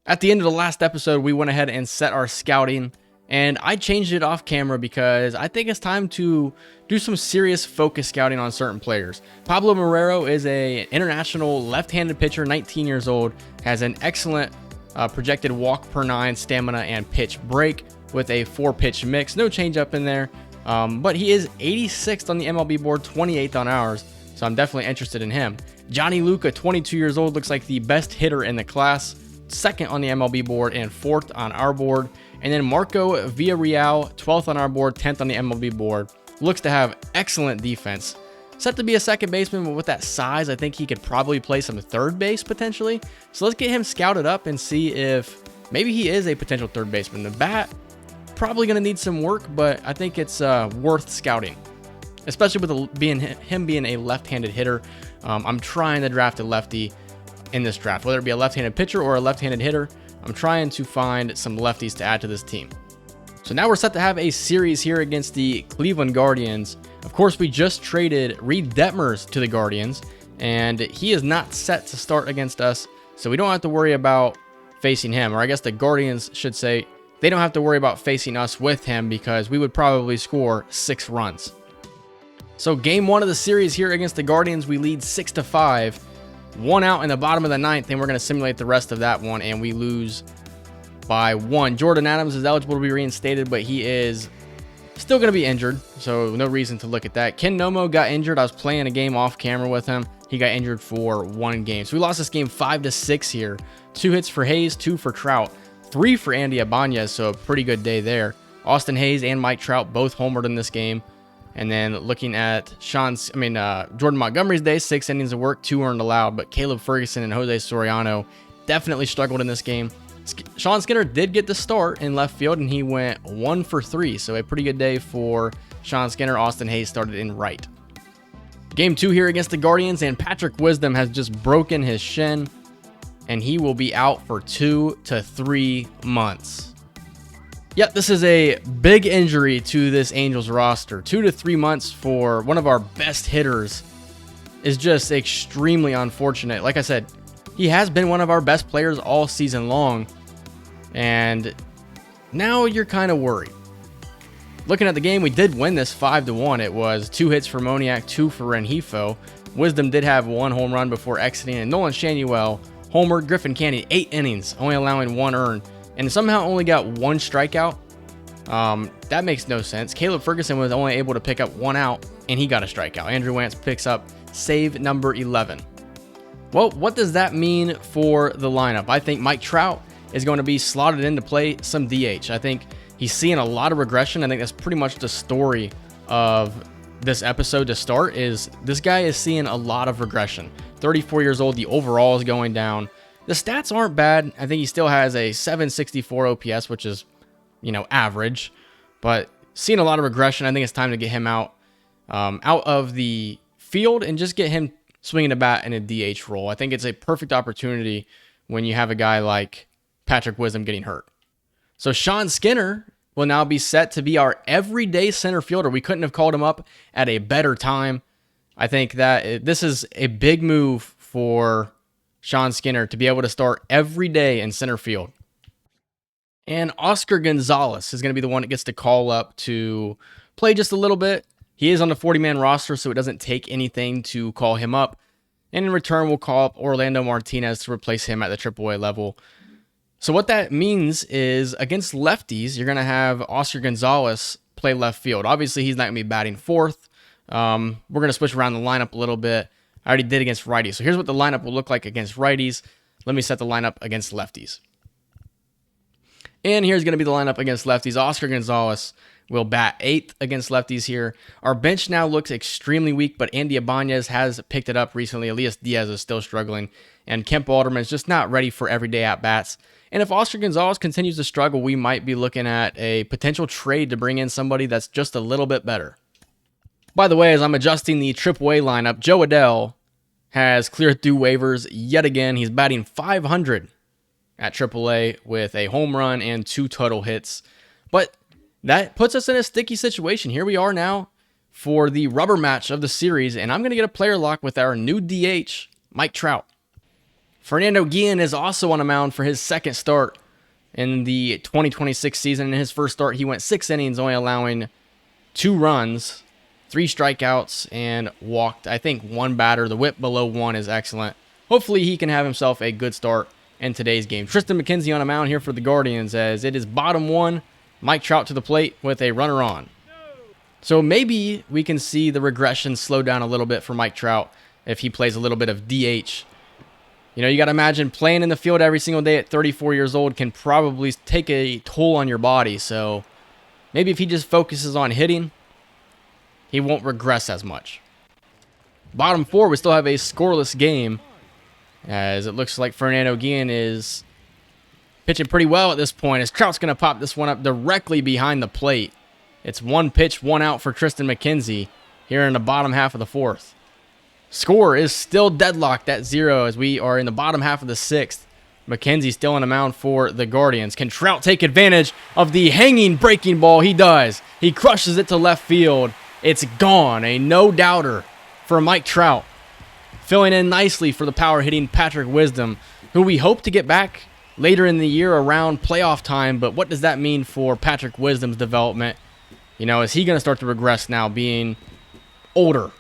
At the end of the last episode, we went ahead and set our scouting, and I changed it off camera because I think it's time to do some serious focus scouting on certain players. Pablo Marrero is an international left-handed pitcher, 19 years old, has an excellent projected walk per 9, stamina, and pitch break with a 4-pitch mix. No changeup in there, but he is 86th on the MLB board, 28th on ours, so I'm definitely interested in him. Johnny Luca, 22 years old, looks like the best hitter in the class, 2nd on the MLB board and 4th on our board. And then Marco Villarreal, 12th on our board, 10th on the MLB board. Looks to have excellent defense. Set to be a second baseman, but with that size, I think he could probably play some third base potentially. So let's get him scouted up and see if maybe he is a potential third baseman. The bat, probably going to need some work, but I think it's worth scouting, especially with him being a left-handed hitter. I'm trying to draft a lefty in this draft, whether it be a left-handed pitcher or a left-handed hitter. I'm trying to find some lefties to add to this team. So now we're set to have a series here against the Cleveland Guardians. Of course, we just traded Reed Detmers to the Guardians, and he is not set to start against us, so we don't have to worry about facing him. Or I guess the Guardians should say they don't have to worry about facing us with him because we would probably score 6 runs. So game 1 of the series here against the Guardians, we lead 6-5. 1 out in the bottom of the 9th, and we're going to simulate the rest of that one, and we lose by 1. Jordan Adams is eligible to be reinstated, but he is still going to be injured, so no reason to look at that. Ken Nomo got injured. I was playing a game off camera with him. He got injured for 1 game. So we lost this game 5-6 here. 2 hits for Hayes, 2 for Trout, 3 for Andy Ibanez, so a pretty good day there. Austin Hayes and Mike Trout both homered in this game. And then looking at Jordan Montgomery's day, 6 innings of work, 2 earned allowed, but Caleb Ferguson and Jose Soriano definitely struggled in this game. Sean Skinner did get the start in left field, and he went 1 for 3, so a pretty good day for Sean Skinner. Austin Hayes started in right. Game 2 here against the Guardians, and Patrick Wisdom has just broken his shin, and he will be out for 2 to 3 months. Yep, this is a big injury to this Angels roster. 2 to 3 months for one of our best hitters is just extremely unfortunate. Like I said, he has been one of our best players all season long, and now you're kind of worried. Looking at the game, we did win this 5-1. It was 2 hits for Moniak, 2 for Rengifo. Wisdom did have 1 home run before exiting, and Nolan Shanuel homered. Griffin Candy, 8 innings, only allowing 1 earned, and somehow only got 1 strikeout. That makes no sense. Caleb Ferguson was only able to pick up 1 out, and he got a strikeout. Andrew Wantz picks up save number 11. Well, what does that mean for the lineup? I think Mike Trout is going to be slotted in to play some DH. I think he's seeing a lot of regression. I think that's pretty much the story of this episode to start, is this guy is seeing a lot of regression. 34 years old, the overall is going down. The stats aren't bad. I think he still has a 764 OPS, which is, average. But seeing a lot of regression, I think it's time to get him out of the field and just get him swinging the bat in a DH role. I think it's a perfect opportunity when you have a guy like Patrick Wisdom getting hurt. So Sean Skinner will now be set to be our everyday center fielder. We couldn't have called him up at a better time. I think that this is a big move for Sean Skinner to be able to start every day in center field. And Oscar Gonzalez is going to be the one that gets to call up to play just a little bit. He is on the 40-man roster, so it doesn't take anything to call him up. And in return, we'll call up Orlando Martinez to replace him at the AAA level. So what that means is against lefties, you're going to have Oscar Gonzalez play left field. Obviously, he's not going to be batting fourth. We're going to switch around the lineup a little bit. I already did against righties. So here's what the lineup will look like against righties. Let me set the lineup against lefties. And here's going to be the lineup against lefties. Oscar Gonzalez will bat 8th against lefties here. Our bench now looks extremely weak, but Andy Ibanez has picked it up recently. Elias Diaz is still struggling, and Kemp Alderman is just not ready for everyday at-bats. And if Oscar Gonzalez continues to struggle, we might be looking at a potential trade to bring in somebody that's just a little bit better. By the way, as I'm adjusting the AAA lineup, Joe Adell has cleared through waivers yet again. He's batting .500 at AAA with a home run and 2 total hits. But that puts us in a sticky situation. Here we are now for the rubber match of the series, and I'm going to get a player lock with our new DH, Mike Trout. Fernando Guillen is also on the mound for his second start in the 2026 season. In his first start, he went 6 innings, only allowing 2 runs, 3 strikeouts, and walked, I think, 1 batter. The whip below 1 is excellent. Hopefully he can have himself a good start in today's game. Tristan McKenzie on a mound here for the Guardians as it is bottom 1. Mike Trout to the plate with a runner on. So maybe we can see the regression slow down a little bit for Mike Trout if he plays a little bit of DH. You know, you got to imagine playing in the field every single day at 34 years old can probably take a toll on your body. So maybe if he just focuses on hitting, he won't regress as much. Bottom 4, we still have a scoreless game as it looks like Fernando Guillen is pitching pretty well at this point as Trout's going to pop this one up directly behind the plate. It's 1 pitch, 1 out for Tristan McKenzie here in the bottom half of the 4th. Score is still deadlocked at 0 as we are in the bottom half of the 6th. McKenzie still on the mound for the Guardians. Can Trout take advantage of the hanging breaking ball? He does. He crushes it to left field. It's gone. A no-doubter for Mike Trout. Filling in nicely for the power-hitting Patrick Wisdom, who we hope to get back later in the year around playoff time. But what does that mean for Patrick Wisdom's development? You know, is he going to start to regress now being older?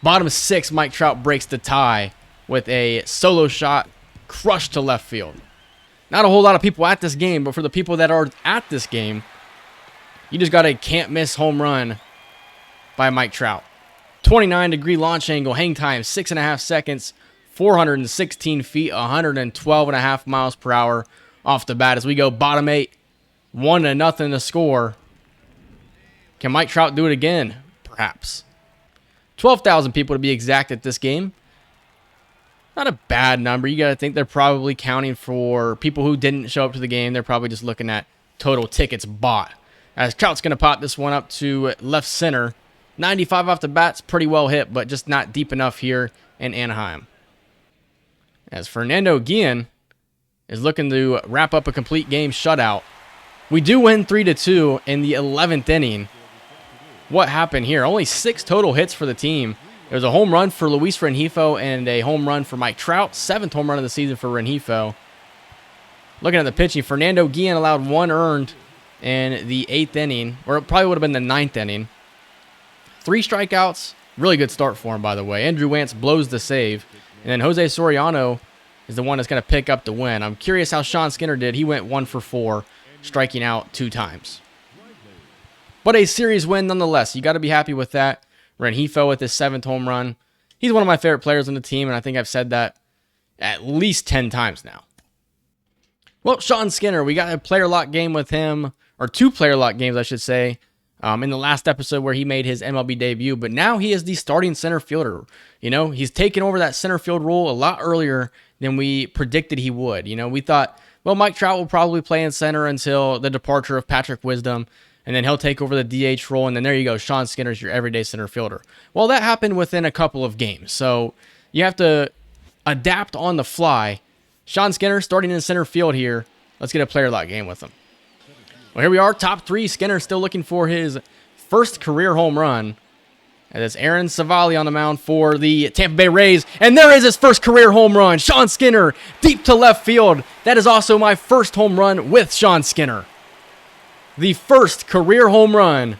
Bottom 6, Mike Trout breaks the tie with a solo shot crushed to left field. Not a whole lot of people at this game, but for the people that are at this game, you just got a can't-miss home run by Mike Trout. 29-degree launch angle, hang time 6.5 seconds, 416 feet, 112.5 miles per hour off the bat as we go bottom 8, 1-0 to score. Can Mike Trout do it again? Perhaps. 12,000 people to be exact at this game. Not a bad number. You got to think they're probably counting for people who didn't show up to the game. They're probably just looking at total tickets bought. As Trout's going to pop this one up to left center. 95 off the bat's pretty well hit, but just not deep enough here in Anaheim. As Fernando Guillen is looking to wrap up a complete game shutout. We do win 3-2 in the 11th inning. What happened here? Only 6 total hits for the team. There's a home run for Luis Rengifo and a home run for Mike Trout. 7th home run of the season for Rengifo. Looking at the pitching, Fernando Guillen allowed 1 earned in the 8th inning, or it probably would have been the 9th inning. 3 strikeouts. Really good start for him, by the way. Andrew Wantz blows the save. And then Jose Soriano is the one that's going to pick up the win. I'm curious how Sean Skinner did. He went 1 for 4, striking out 2 times. But a series win nonetheless. You got to be happy with that. Rengifo with his 7th home run. He's one of my favorite players on the team, and I think I've said that at least 10 times now. Well, Sean Skinner, we got a player lock game with him, or 2 player lock games, I should say, in the last episode where he made his MLB debut. But now he is the starting center fielder. You know, he's taken over that center field role a lot earlier than we predicted he would. You know, we thought, well, Mike Trout will probably play in center until the departure of Patrick Wisdom, and then he'll take over the DH role, and then there you go. Sean Skinner's your everyday center fielder. Well, that happened within a couple of games, so you have to adapt on the fly. Sean Skinner starting in center field here. Let's get a player lock game with him. Well, here we are, top 3. Skinner still looking for his first career home run. And it's Aaron Savali on the mound for the Tampa Bay Rays. And there is his first career home run. Sean Skinner, deep to left field. That is also my first home run with Sean Skinner. The first career home run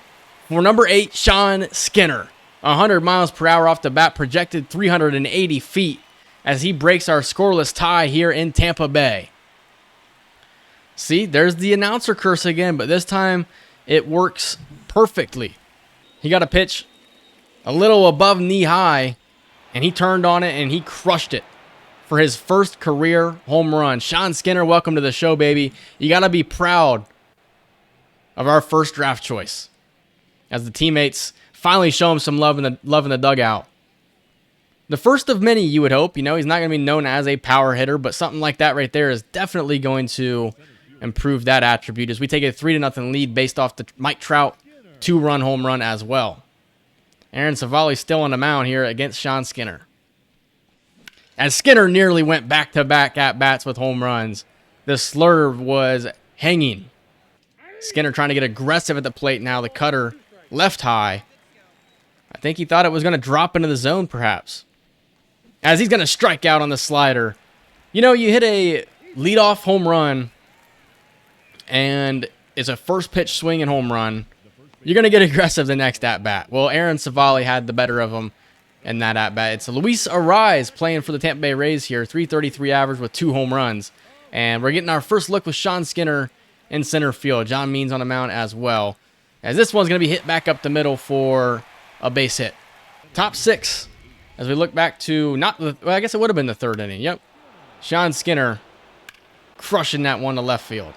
for number 8, Sean Skinner. 100 miles per hour off the bat, projected 380 feet as he breaks our scoreless tie here in Tampa Bay. See, there's the announcer curse again, but this time it works perfectly. He got a pitch a little above knee high, and he turned on it and he crushed it for his first career home run. Sean Skinner, welcome to the show, baby. You got to be proud of our first draft choice as the teammates finally show him some love in the dugout. The first of many, you would hope. You know, he's not going to be known as a power hitter, but something like that right there is definitely going to improve that attribute as we take a 3-0 lead based off the Mike Trout 2-run home run as well. Aaron Savali still on the mound here against Sean Skinner. As Skinner nearly went back-to-back at-bats with home runs, the slurve was hanging. Skinner trying to get aggressive at the plate now. The cutter left high. I think he thought it was going to drop into the zone perhaps. As he's going to strike out on the slider. You know, you hit a leadoff home run and it's a first pitch swing and home run. You're going to get aggressive the next at-bat. Well, Aaron Savali had the better of him in that at-bat. It's Luis Arraez playing for the Tampa Bay Rays here, 333 average with 2 home runs. And we're getting our first look with Sean Skinner in center field. John Means on the mound as well, as this one's going to be hit back up the middle for a base hit. Top 6 as we look back to well, I guess it would have been the 3rd inning. Yep. Sean Skinner crushing that one to left field.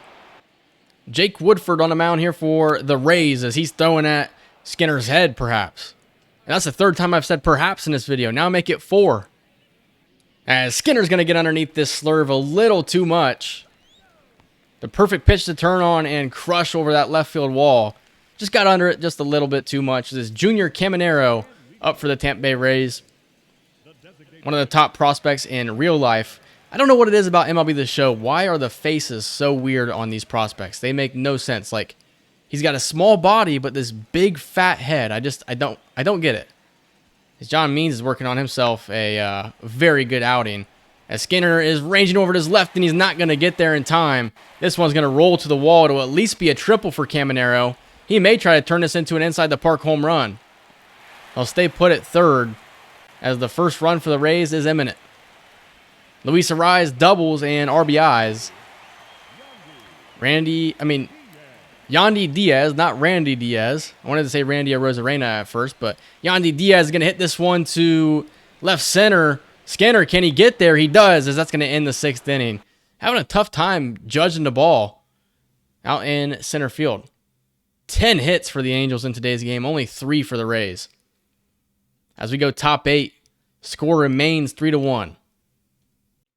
Jake Woodford on the mound here for the Rays as he's throwing at Skinner's head, perhaps. And that's the 3rd time I've said perhaps in this video. Now make it 4. As Skinner's going to get underneath this slurve a little too much. The perfect pitch to turn on and crush over that left field wall. Just got under it just a little bit too much. This is Junior Caminero up for the Tampa Bay Rays. One of the top prospects in real life. I don't know what it is about MLB the Show. Why are the faces so weird on these prospects? They make no sense. Like, he's got a small body, but this big fat head. I don't get it. As John Means is working on himself a very good outing. As Skinner is ranging over to his left, and he's not going to get there in time. This one's going to roll to the wall. It'll at least be a triple for Caminero. He may try to turn this into an inside-the-park home run. He'll stay put at 3rd, as the first run for the Rays is imminent. Luis Arraez doubles and RBIs. Yandy Diaz, not Randy Diaz. I wanted to say Randy Arozarena at first, but Yandy Diaz is going to hit this one to left center. Skinner, can he get there? He does, as that's going to end the 6th inning. Having a tough time judging the ball out in center field. 10 hits for the Angels in today's game, only 3 for the Rays. As we go top 8, score remains 3-1.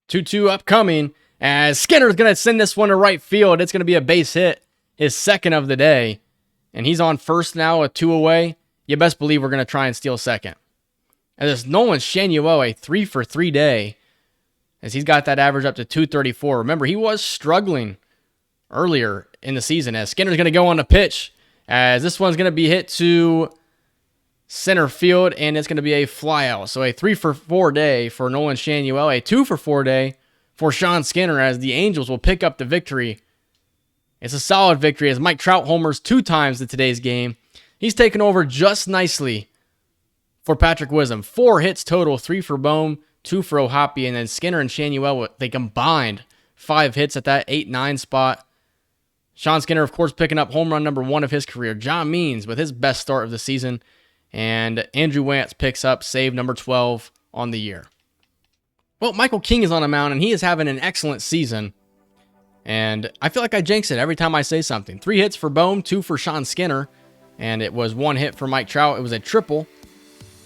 2-2 upcoming, as Skinner's going to send this one to right field. It's going to be a base hit, his 2nd of the day. And he's on first now with 2 away. You best believe we're going to try and steal second. And this Nolan Shanuo, a 3-for-3 day, as he's got that average up to 234. Remember, he was struggling earlier in the season, as Skinner's going to go on the pitch, as this one's going to be hit to center field, and it's going to be a flyout. So a 3-for-4 day for Nolan Shanuel, a 2-for-4 day for Sean Skinner, as the Angels will pick up the victory. It's a solid victory, as Mike Trout homers 2 times in today's game. He's taken over just nicely for Patrick Wisdom. 4 hits total, 3 for Bohm, 2 for O'Hoppe, and then Skinner and Shanuel, they combined 5 hits at that 8-9 spot. Sean Skinner, of course, picking up home run number 1 of his career. John Means with his best start of the season. And Andrew Wantz picks up save number 12 on the year. Well, Michael King is on the mound, and he is having an excellent season. And I feel like I jinx it every time I say something. 3 hits for Bohm, 2 for Sean Skinner. And it was 1 hit for Mike Trout. It was a triple.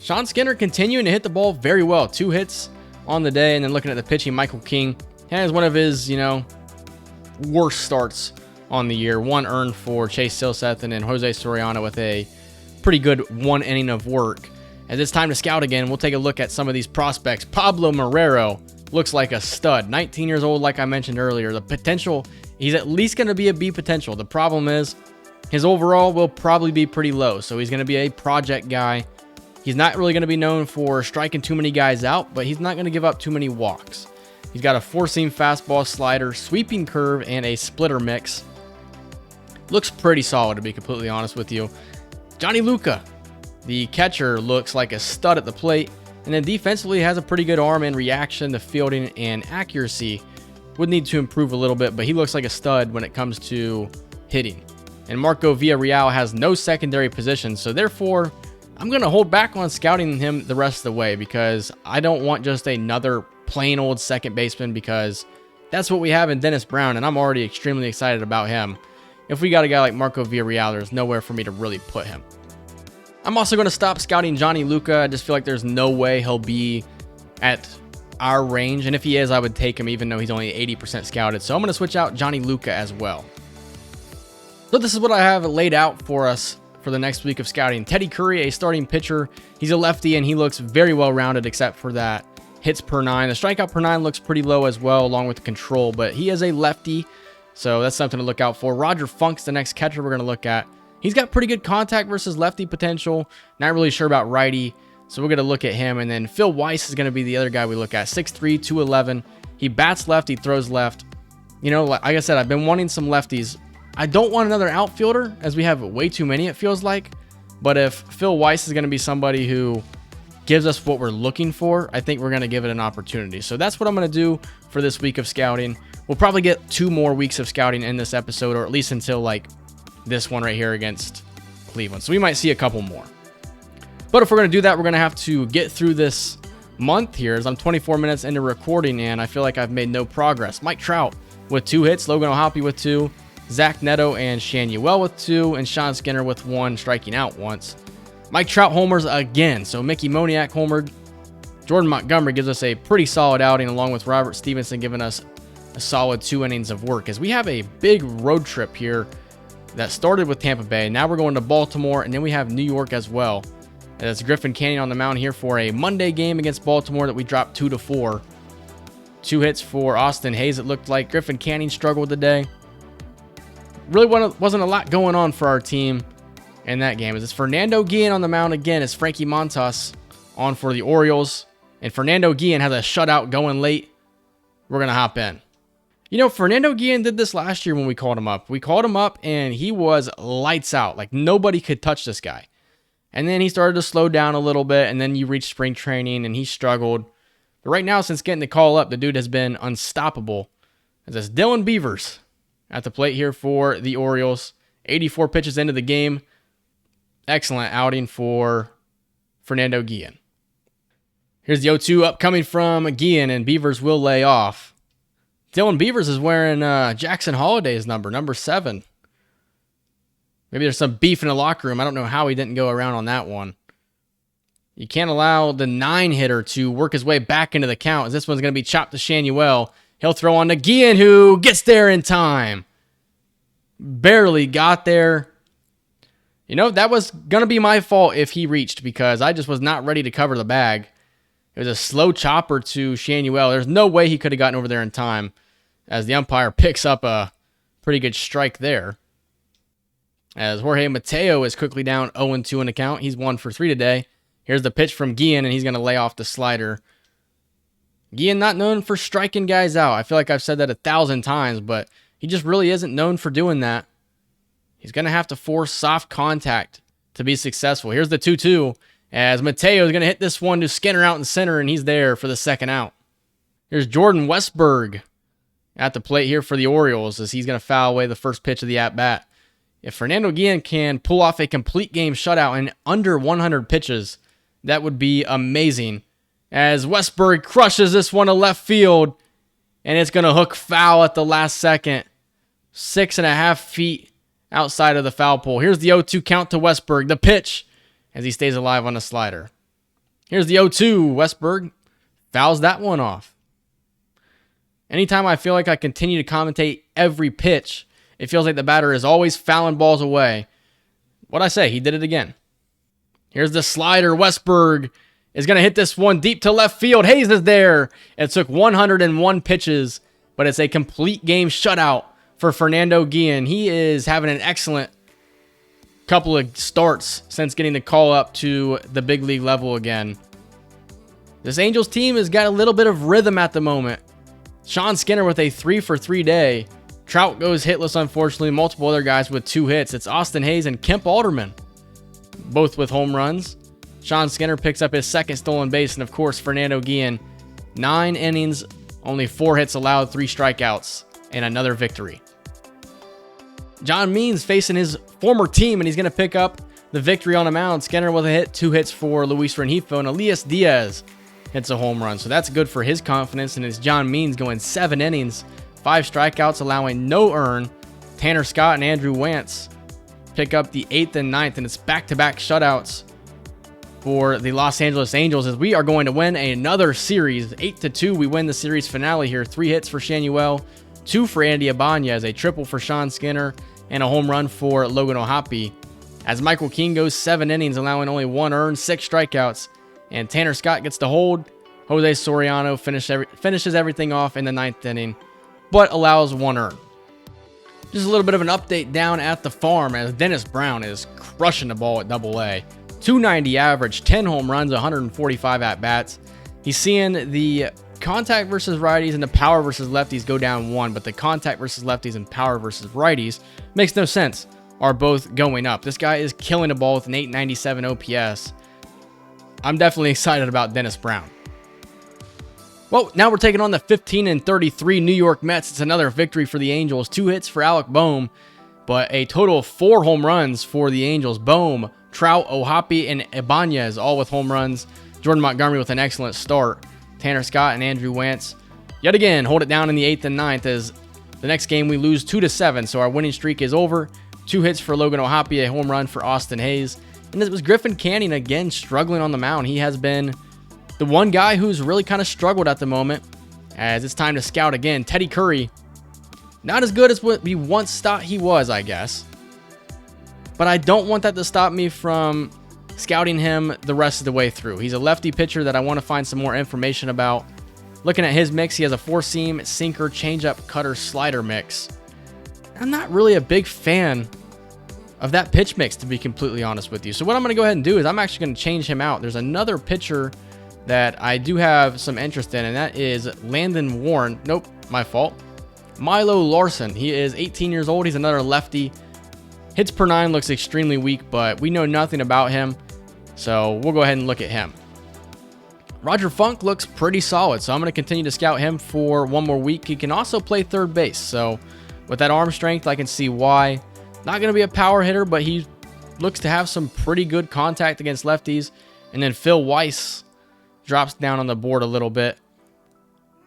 Sean Skinner continuing to hit the ball very well. 2 hits on the day. And then looking at the pitching, Michael King has one of his, worst starts on the year. 1 earned for Chase Silseth, and then Jose Soriano with a pretty good 1 inning of work. As it's time to scout again, we'll take a look at some of these prospects. Pablo Marrero looks like a stud. 19 years old, like I mentioned earlier. The potential, he's at least going to be a B potential. The problem is his overall will probably be pretty low, so he's going to be a project guy. He's not really going to be known for striking too many guys out, but he's not going to give up too many walks. He's got a 4-seam fastball, slider, sweeping curve, and a splitter mix. Looks pretty solid, to be completely honest with you. Johnny Lucca, the catcher, looks like a stud at the plate, and then defensively has a pretty good arm and reaction to fielding and accuracy. Would need to improve a little bit, but he looks like a stud when it comes to hitting. And Marco Villarreal has no secondary position, so therefore I'm going to hold back on scouting him the rest of the way, because I don't want just another plain old second baseman, because that's what we have in Dennis Brown, and I'm already extremely excited about him. If we got a guy like Marco Villarreal, there's nowhere for me to really put him. I'm also going to stop scouting Johnny Lucca. I just feel like there's no way he'll be at our range, and if he is, I would take him even though he's only 80% scouted. So I'm going to switch out Johnny Lucca as well. So this is what I have laid out for us for the next week of scouting. Teddy Curry, a starting pitcher. He's a lefty, and he looks very well-rounded except for that hits per 9. The strikeout per 9 looks pretty low as well, along with the control, but he is a lefty, so that's something to look out for. Roger Funk's the next catcher we're going to look at. He's got pretty good contact versus lefty potential. Not really sure about righty, so we're going to look at him. And then Phil Weiss is going to be the other guy we look at. 6'3", 211. He bats left, he throws left. You know, like I said, I've been wanting some lefties. I don't want another outfielder, as we have way too many, it feels like. But if Phil Weiss is going to be somebody who gives us what we're looking for, I think we're going to give it an opportunity. So that's what I'm going to do for this week of scouting. We'll probably get 2 more weeks of scouting in this episode, or at least until like this one right here against Cleveland. So we might see a couple more. But if we're going to do that, we're going to have to get through this month here, as I'm 24 minutes into recording and I feel like I've made no progress. Mike Trout with 2 hits, Logan O'Hoppe with 2, Zach Neto and Shanuel with 2, and Sean Skinner with 1, striking out once. Mike Trout homers again, so Mickey Moniak homered. Jordan Montgomery gives us a pretty solid outing, along with Robert Stevenson giving us a solid 2 innings of work, as we have a big road trip here that started with Tampa Bay. Now we're going to Baltimore, and then we have New York as well. That's Griffin Canning on the mound here for a Monday game against Baltimore that we dropped 2-4. 2 hits for Austin Hayes, it looked like. Griffin Canning struggled today. Really wasn't a lot going on for our team in that game. It's Fernando Guillen on the mound again as Frankie Montas on for the Orioles. And Fernando Guillen has a shutout going late. We're going to hop in. You know, Fernando Guillen did this last year when we called him up. We called him up and he was lights out. Like nobody could touch this guy. And then he started to slow down a little bit, and then you reach spring training and he struggled. But right now, since getting the call up, the dude has been unstoppable. As it's Dylan Beavers at the plate here for the Orioles. 84 pitches into the game. Excellent outing for Fernando Guillen. Here's the 0-2 upcoming from Guillen, and Beavers will lay off. Dylan Beavers is wearing Jackson Holliday's number 7. Maybe there's some beef in the locker room. I don't know how he didn't go around on that one. You can't allow the 9-hitter to work his way back into the count, as this one's going to be chopped to Shanuel. He'll throw on to Guillen, who gets there in time. Barely got there. You know, that was going to be my fault if he reached, because I just was not ready to cover the bag. It was a slow chopper to Shanuel. There's no way he could have gotten over there in time, as the umpire picks up a pretty good strike there. As Jorge Mateo is quickly down 0-2 in the count. He's 1 for 3 today. Here's the pitch from Guillen, and he's going to lay off the slider. Guillen not known for striking guys out. I feel like I've said that 1,000 times, but he just really isn't known for doing that. He's going to have to force soft contact to be successful. Here's the 2-2, as Mateo is going to hit this one to Skinner out in center, and he's there for the second out. Here's Jordan Westberg at the plate here for the Orioles, as he's going to foul away the first pitch of the at-bat. If Fernando Guillen can pull off a complete game shutout in under 100 pitches, that would be amazing. As Westberg crushes this one to left field, and it's going to hook foul at the last second. 6.5 feet outside of the foul pole. Here's the 0-2 count to Westberg. The pitch, as he stays alive on the slider. Here's the 0-2. Westberg fouls that one off. Anytime I feel like I continue to commentate every pitch, it feels like the batter is always fouling balls away. What'd I say? He did it again. Here's the slider. Westberg is going to hit this one deep to left field. Hayes is there. It took 101 pitches, but it's a complete game shutout for Fernando Guillen. He is having an excellent couple of starts since getting the call up to the big league level again. This Angels team has got a little bit of rhythm at the moment. Sean Skinner with a 3 for 3 day. Trout goes hitless, unfortunately. Multiple other guys with 2 hits. It's Austin Hayes and Kemp Alderman, both with home runs. Sean Skinner picks up his second stolen base. And, of course, Fernando Guillen, 9 innings, only 4 hits allowed, 3 strikeouts, and another victory. John Means facing his former team, and he's going to pick up the victory on the mound. Skinner with a hit, 2 hits for Luis Rengifo, and Elias Diaz hits a home run. So that's good for his confidence, and it's John Means going 7 innings, 5 strikeouts, allowing no earn. Tanner Scott and Andrew Wantz pick up the 8th and 9th, and it's back-to-back shutouts for the Los Angeles Angels, as we are going to win another series. 8-2, we win the series finale here. 3 hits for Shanuel, 2 for Andy Ibanez, a triple for Sean Skinner, and a home run for Logan O'Hoppe. As Michael King goes 7 innings, allowing only 1 earned, 6 strikeouts, and Tanner Scott gets to hold. Jose Soriano finishes everything off in the 9th inning, but allows 1 earn. Just a little bit of an update down at the farm, as Dennis Brown is crushing the ball at Double-A. 290 average, 10 home runs, 145 at-bats. He's seeing the contact versus righties and the power versus lefties go down 1, but the contact versus lefties and power versus righties makes no sense, are both going up. This guy is killing the ball with an 897 OPS. I'm definitely excited about Dennis Brown. Well, now we're taking on the 15-33 New York Mets. It's another victory for the Angels. 2 hits for Alec Boehm, but a total of 4 home runs for the Angels. Boehm, Trout, Ohapi, and Ibanez all with home runs. Jordan Montgomery with an excellent start. Tanner Scott and Andrew Wentz yet again hold it down in the 8th and 9th, as the next game we lose 2-7, so our winning streak is over. 2 hits for Logan Ohapi, a home run for Austin Hayes. And it was Griffin Canning again struggling on the mound. He has been the one guy who's really kind of struggled at the moment, as it's time to scout again. Teddy Curry, not as good as what we once thought he was, I guess. But I don't want that to stop me from scouting him the rest of the way through. He's a lefty pitcher that I want to find some more information about. Looking at his mix, he has a 4-seam, sinker, changeup, cutter, slider mix. I'm not really a big fan of that pitch mix, to be completely honest with you. So what I'm going to go ahead and do is I'm actually going to change him out. There's another pitcher that I do have some interest in, and that is Landon Warren. Nope, my fault. Milo Larson. He is 18 years old. He's another lefty. Hits per 9 looks extremely weak, but we know nothing about him, so we'll go ahead and look at him. Roger Funk looks pretty solid, so I'm going to continue to scout him for one more week. He can also play third base, so with that arm strength, I can see why. Not going to be a power hitter, but he looks to have some pretty good contact against lefties. And then Phil Weiss drops down on the board a little bit.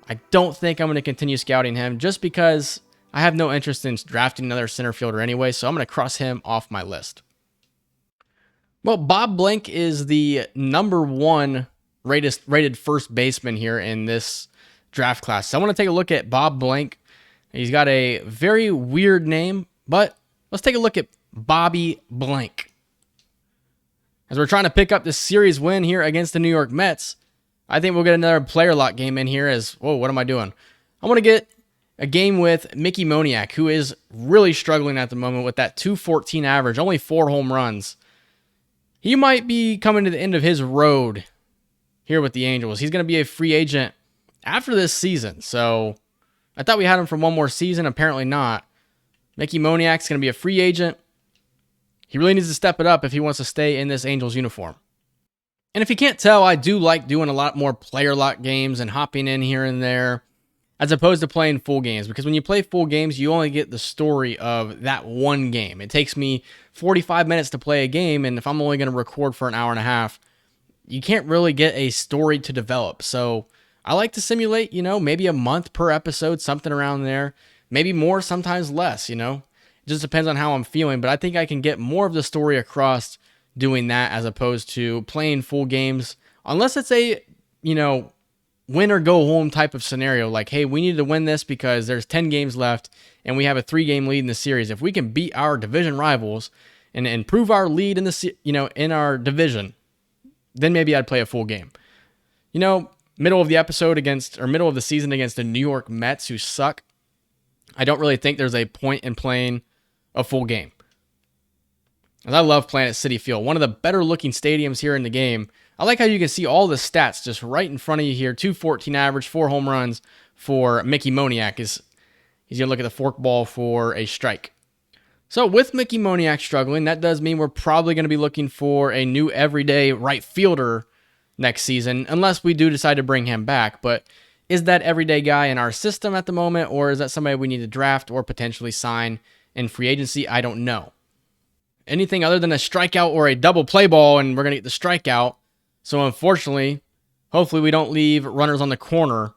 I don't think I'm going to continue scouting him just because I have no interest in drafting another center fielder anyway, so I'm going to cross him off my list. Well, Bob Blank is the number 1 rated first baseman here in this draft class. So I want to take a look at Bob Blank. He's got a very weird name, but let's take a look at Bobby Blank. As we're trying to pick up this series win here against the New York Mets, I think we'll get another player lock game in here as, whoa, what am I doing? I want to get a game with Mickey Moniak, who is really struggling at the moment with that 214 average, only 4 home runs. He might be coming to the end of his road here with the Angels. He's going to be a free agent after this season, so I thought we had him for one more season. Apparently not. Mickey Moniak's going to be a free agent. He really needs to step it up if he wants to stay in this Angels uniform. And if you can't tell, I do like doing a lot more player lock games and hopping in here and there as opposed to playing full games. Because when you play full games, you only get the story of that one game. It takes me 45 minutes to play a game, and if I'm only going to record for an hour and a half, you can't really get a story to develop. So I like to simulate, maybe a month per episode, something around there. Maybe more, sometimes less, It just depends on how I'm feeling. But I think I can get more of the story across doing that as opposed to playing full games. Unless it's a, win or go home type of scenario. Like, hey, we need to win this because there's 10 games left and we have a 3-game lead in the series. If we can beat our division rivals and improve our lead in the, in our division, then maybe I'd play a full game. Middle of the season against the New York Mets, who suck, I don't really think there's a point in playing a full game. And I love playing at Citi Field, one of the better looking stadiums here in the game. I like how you can see all the stats just right in front of you here. 214 average, 4 home runs for Mickey Moniak. He's going to look at the forkball for a strike. So with Mickey Moniak struggling, that does mean we're probably going to be looking for a new everyday right fielder next season, unless we do decide to bring him back. But is that everyday guy in our system at the moment, or is that somebody we need to draft or potentially sign in free agency? I don't know. Anything other than a strikeout or a double play ball, and we're going to get the strikeout. So unfortunately, hopefully we don't leave runners on the corner.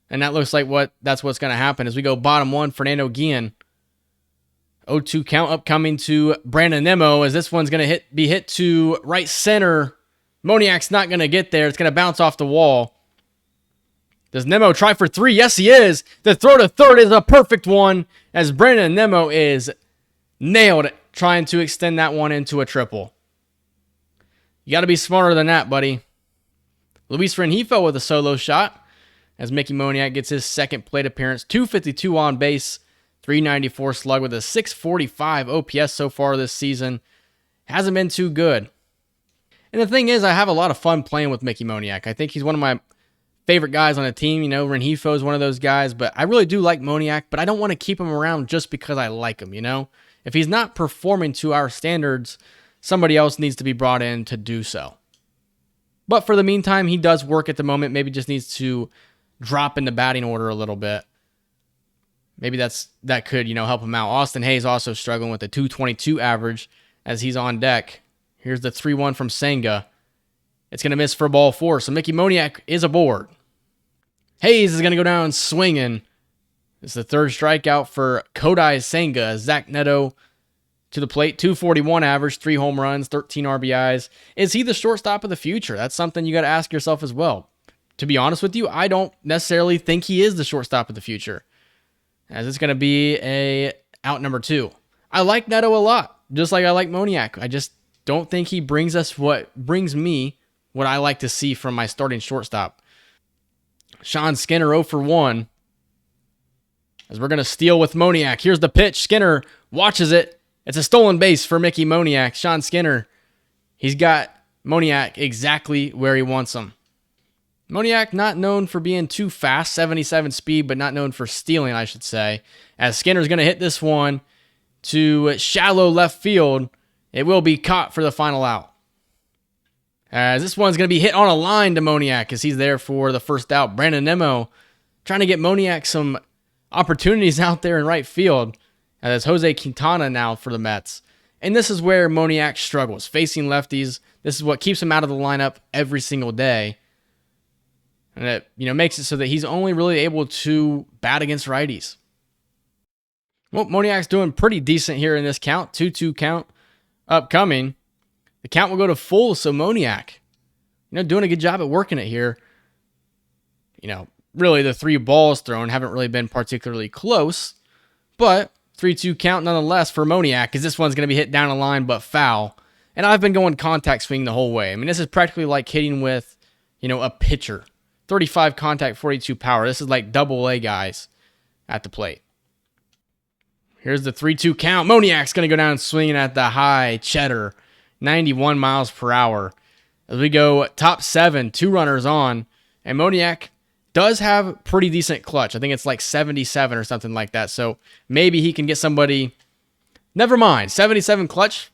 And that looks like that's what's going to happen as we go bottom 1, Fernando Guillen. 0-2 count upcoming to Brandon Nimmo, as this one's going to be hit to right center. Moniak's not going to get there. It's going to bounce off the wall. Does Nimmo try for 3? Yes, he is. The throw to third is a perfect one, as Brandon Nimmo is nailed trying to extend that one into a triple. You got to be smarter than that, buddy. Luis Rengifo with a solo shot, as Mickey Moniak gets his second plate appearance. 252 on base, 394 slug with a 645 OPS so far this season. Hasn't been too good. And the thing is, I have a lot of fun playing with Mickey Moniak. I think he's one of my favorite guys on the team. Rengifo is one of those guys, but I really do like Moniak, but I don't want to keep him around just because I like him, If he's not performing to our standards, somebody else needs to be brought in to do so. But for the meantime, he does work at the moment. Maybe just needs to drop in the batting order a little bit. Maybe that could, help him out. Austin Hayes also struggling with a 222 average as he's on deck. Here's the 3-1 from Senga. It's going to miss for ball 4, so Mickey Moniak is aboard. Hayes is going to go down swinging. It's the third strikeout for Kodai Senga. Zach Neto to the plate, 241 average, 3 home runs, 13 RBIs. Is he the shortstop of the future? That's something you got to ask yourself as well. To be honest with you, I don't necessarily think he is the shortstop of the future, as it's going to be a out number 2. I like Neto a lot, just like I like Moniak. I just don't think he brings me what I like to see from my starting shortstop. Sean Skinner 0 for 1. As we're going to steal with Moniak. Here's the pitch. Skinner watches it. It's a stolen base for Mickey Moniak. Sean Skinner, he's got Moniak exactly where he wants him. Moniak not known for being too fast, 77 speed, but not known for stealing, I should say. As Skinner's going to hit this one to shallow left field, it will be caught for the final out. As this one's going to be hit on a line to Moniak as he's there for the first out. Brandon Nimmo trying to get Moniak some opportunities out there in right field. As Jose Quintana now for the Mets. And this is where Moniak struggles. Facing lefties, this is what keeps him out of the lineup every single day. And it makes it so that he's only really able to bat against righties. Well, Moniak's doing pretty decent here in this count. 2-2 count upcoming. The count will go to full, so Moniak, doing a good job at working it here. Really the 3 balls thrown haven't really been particularly close, but 3-2 count nonetheless for Moniak, because this one's going to be hit down the line but foul. And I've been going contact swing the whole way. I mean, this is practically like hitting with, a pitcher. 35 contact, 42 power. This is like double-A guys at the plate. Here's the 3-2 count. Moniak's going to go down swinging at the high cheddar. 91 miles per hour. As we go top 7, 2 runners on, and Moniak does have pretty decent clutch. I think it's like 77 or something like that. So maybe he can get somebody. Never mind. 77 clutch.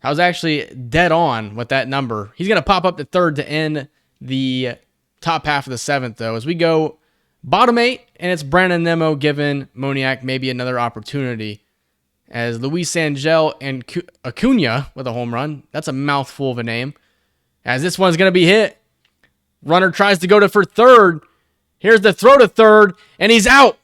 I was actually dead on with that number. He's going to pop up to third to end the top half of the 7th, though. As we go bottom 8, and it's Brandon Nimmo giving Moniak maybe another opportunity. As Luis Angel and Acuna with a home run. That's a mouthful of a name. As this one's going to be hit. Runner tries to go for third. Here's the throw to third, and he's out.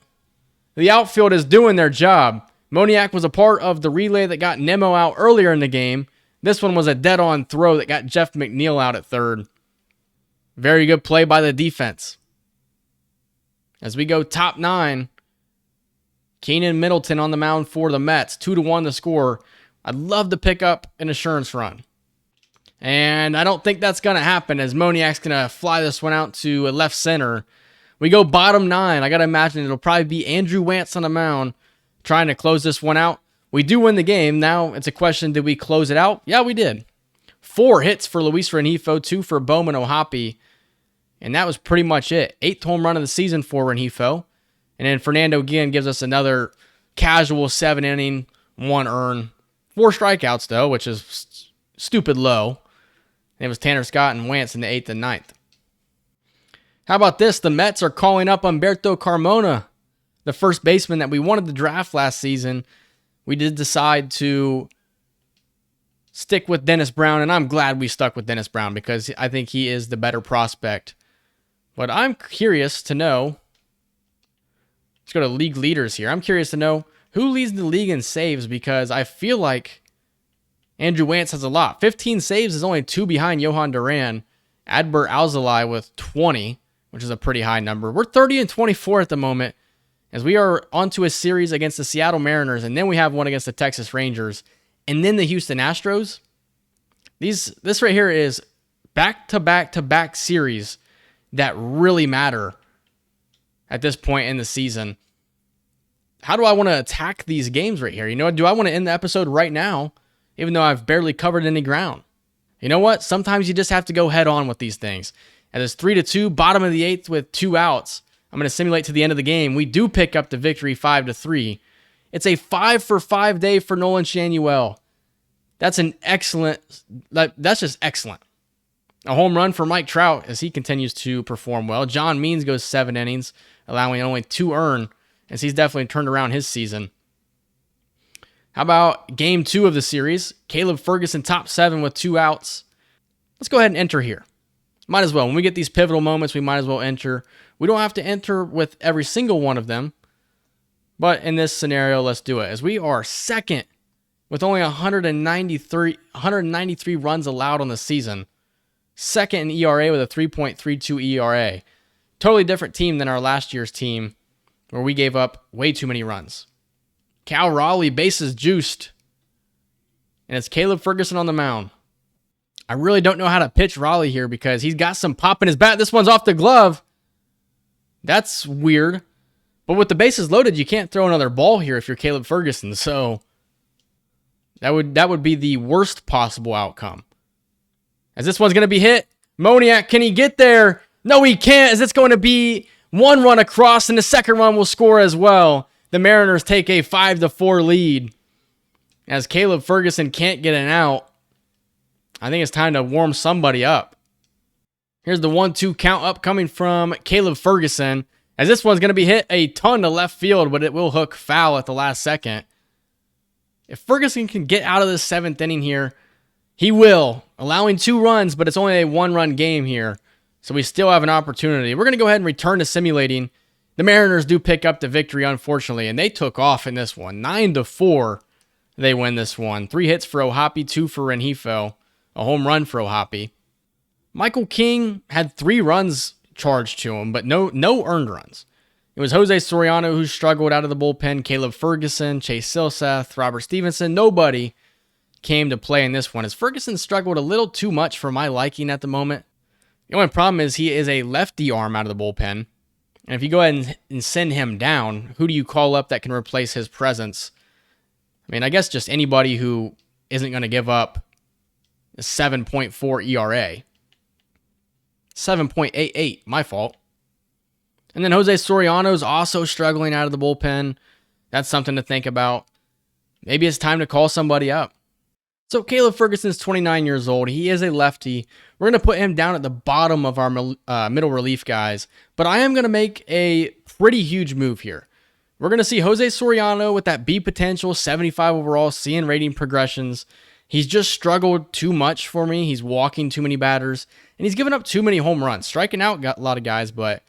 The outfield is doing their job. Moniak was a part of the relay that got Nimmo out earlier in the game. This one was a dead-on throw that got Jeff McNeil out at third. Very good play by the defense. As we go top 9, Keenan Middleton on the mound for the Mets. 2-1 the score. I'd love to pick up an insurance run. And I don't think that's going to happen, as Moniak's going to fly this one out to left center. We go bottom 9. I got to imagine it'll probably be Andrew Wantz on the mound trying to close this one out. We do win the game. Now it's a question, did we close it out? Yeah, we did. 4 hits for Luis Rengifo, 2 for Bowman Ohapi. And that was pretty much it. 8th home run of the season for Rengifo. And then Fernando Guillen gives us another casual 7-inning, 1 earn. 4 strikeouts, though, which is stupid low. And it was Tanner Scott and Wantz in the 8th and 9th. How about this? The Mets are calling up Humberto Carmona, the first baseman that we wanted to draft last season. We did decide to stick with Dennis Brown, and I'm glad we stuck with Dennis Brown because I think he is the better prospect. But I'm curious to know, let's go to league leaders here. I'm curious to know who leads the league in saves, because I feel like Andrew Wantz has a lot. 15 saves is only 2 behind Johan Duran. Adbert Alzolay with 20, which is a pretty high number. We're 30-24 at the moment, as we are onto a series against the Seattle Mariners, and then we have one against the Texas Rangers, and then the Houston Astros. This right here is back-to-back-to-back series that really matter at this point in the season. How do I want to attack these games right here? Do I want to end the episode right now, even though I've barely covered any ground? You know what? Sometimes you just have to go head on with these things. As it's 3-2, bottom of the 8th with 2 outs. I'm going to simulate to the end of the game. We do pick up the victory 5-3. It's a 5-for-5 day for Nolan Schanuel. That's just excellent. A home run for Mike Trout as he continues to perform well. John Means goes 7 innings, allowing only 2 earned, as he's definitely turned around his season. How about game 2 of the series? Caleb Ferguson top 7 with 2 outs. Let's go ahead and enter here. Might as well. When we get these pivotal moments, we might as well enter. We don't have to enter with every single one of them, but in this scenario, let's do it. As we are second with only 193 runs allowed on the season. Second in ERA with a 3.32 ERA. Totally different team than our last year's team, where we gave up way too many runs. Cal Raleigh, bases juiced. And it's Caleb Ferguson on the mound. I really don't know how to pitch Raleigh here because he's got some pop in his bat. This one's off the glove. That's weird. But with the bases loaded, you can't throw another ball here if you're Caleb Ferguson. So that would be the worst possible outcome. As this one's going to be hit. Moniak, can he get there? No, he can't, as it's going to be 1 run across, and the second run will score as well. The Mariners take a 5-4 lead. As Caleb Ferguson can't get an out, I think it's time to warm somebody up. Here's the 1-2 count up coming from Caleb Ferguson. As this one's going to be hit a ton to left field, but it will hook foul at the last second. If Ferguson can get out of the 7th inning here, he will. Allowing 2 runs, but it's only a 1-run game here. So we still have an opportunity. We're going to go ahead and return to simulating. The Mariners do pick up the victory, unfortunately, and they took off in this one. 9-4, they win this one. 3 hits for Ohapi, 2 for Rengifo. A home run for Ohapi. Michael King had 3 runs charged to him, but no earned runs. It was Jose Soriano who struggled out of the bullpen. Caleb Ferguson, Chase Silseth, Robert Stevenson. Nobody came to play in this one, as Ferguson struggled a little too much for my liking at the moment. The only problem is he is a lefty arm out of the bullpen. And if you go ahead and send him down, who do you call up that can replace his presence? I mean, I guess just anybody who isn't going to give up a 7.4 ERA. 7.88, my fault. And then Jose Soriano's also struggling out of the bullpen. That's something to think about. Maybe it's time to call somebody up. So Caleb Ferguson's 29 years old. He is a lefty. We're going to put him down at the bottom of our middle relief guys. But I am going to make a pretty huge move here. We're going to see Jose Soriano with that B potential, 75 overall, seeing rating progressions. He's just struggled too much for me. He's walking too many batters. And he's given up too many home runs. Striking out a lot of guys, but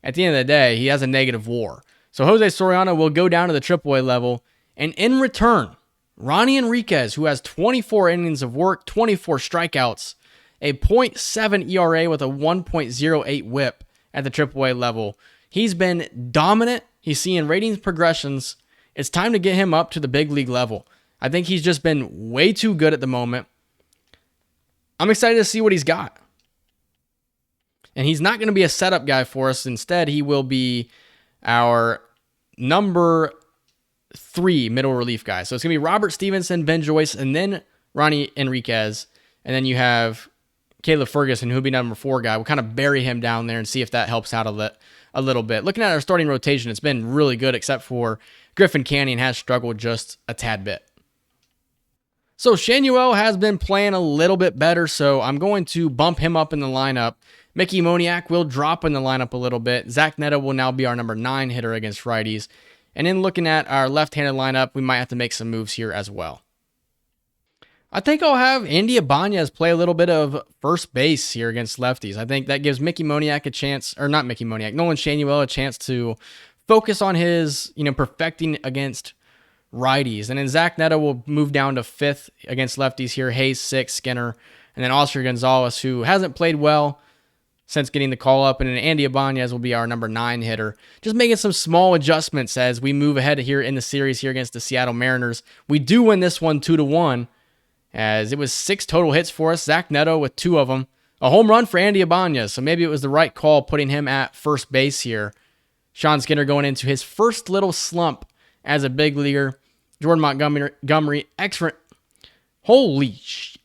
at the end of the day, he has a negative WAR. So Jose Soriano will go down to the AAA level. And in return, Ronnie Enriquez, who has 24 innings of work, 24 strikeouts, a .7 ERA with a 1.08 whip at the AAA level. He's been dominant. He's seeing ratings progressions. It's time to get him up to the big league level. I think he's just been way too good at the moment. I'm excited to see what he's got. And he's not going to be a setup guy for us. Instead, he will be our number 3 middle relief guy. So it's going to be Robert Stevenson, Ben Joyce, and then Ronnie Enriquez. And then you have Caleb Ferguson, who'll be number 4 guy. We'll kind of bury him down there and see if that helps out a little bit. Looking at our starting rotation, it's been really good, except for Griffin Canyon has struggled just a tad bit. So Schanuel has been playing a little bit better, so I'm going to bump him up in the lineup. Mickey Moniak will drop in the lineup a little bit. Zach Neto will now be our number 9 hitter against righties. And in looking at our left-handed lineup, we might have to make some moves here as well. I think I'll have Andy Ibanez play a little bit of first base here against lefties. I think that gives Mickey Moniak a chance, or not Mickey Moniak, Nolan Schanuel a chance to focus on his, perfecting against righties. And then Zach Neto will move down to 5th against lefties here. Hayes 6th, Skinner, and then Oscar Gonzalez, who hasn't played well since getting the call up, and then Andy Ibanez will be our number 9 hitter. Just making some small adjustments as we move ahead here in the series here against the Seattle Mariners. We do win this one 2-1, as it was 6 total hits for us. Zach Neto with 2 of them. A home run for Andy Ibanez, so maybe it was the right call putting him at first base here. Sean Skinner going into his first little slump as a big leaguer. Jordan Montgomery, excellent. Holy shit.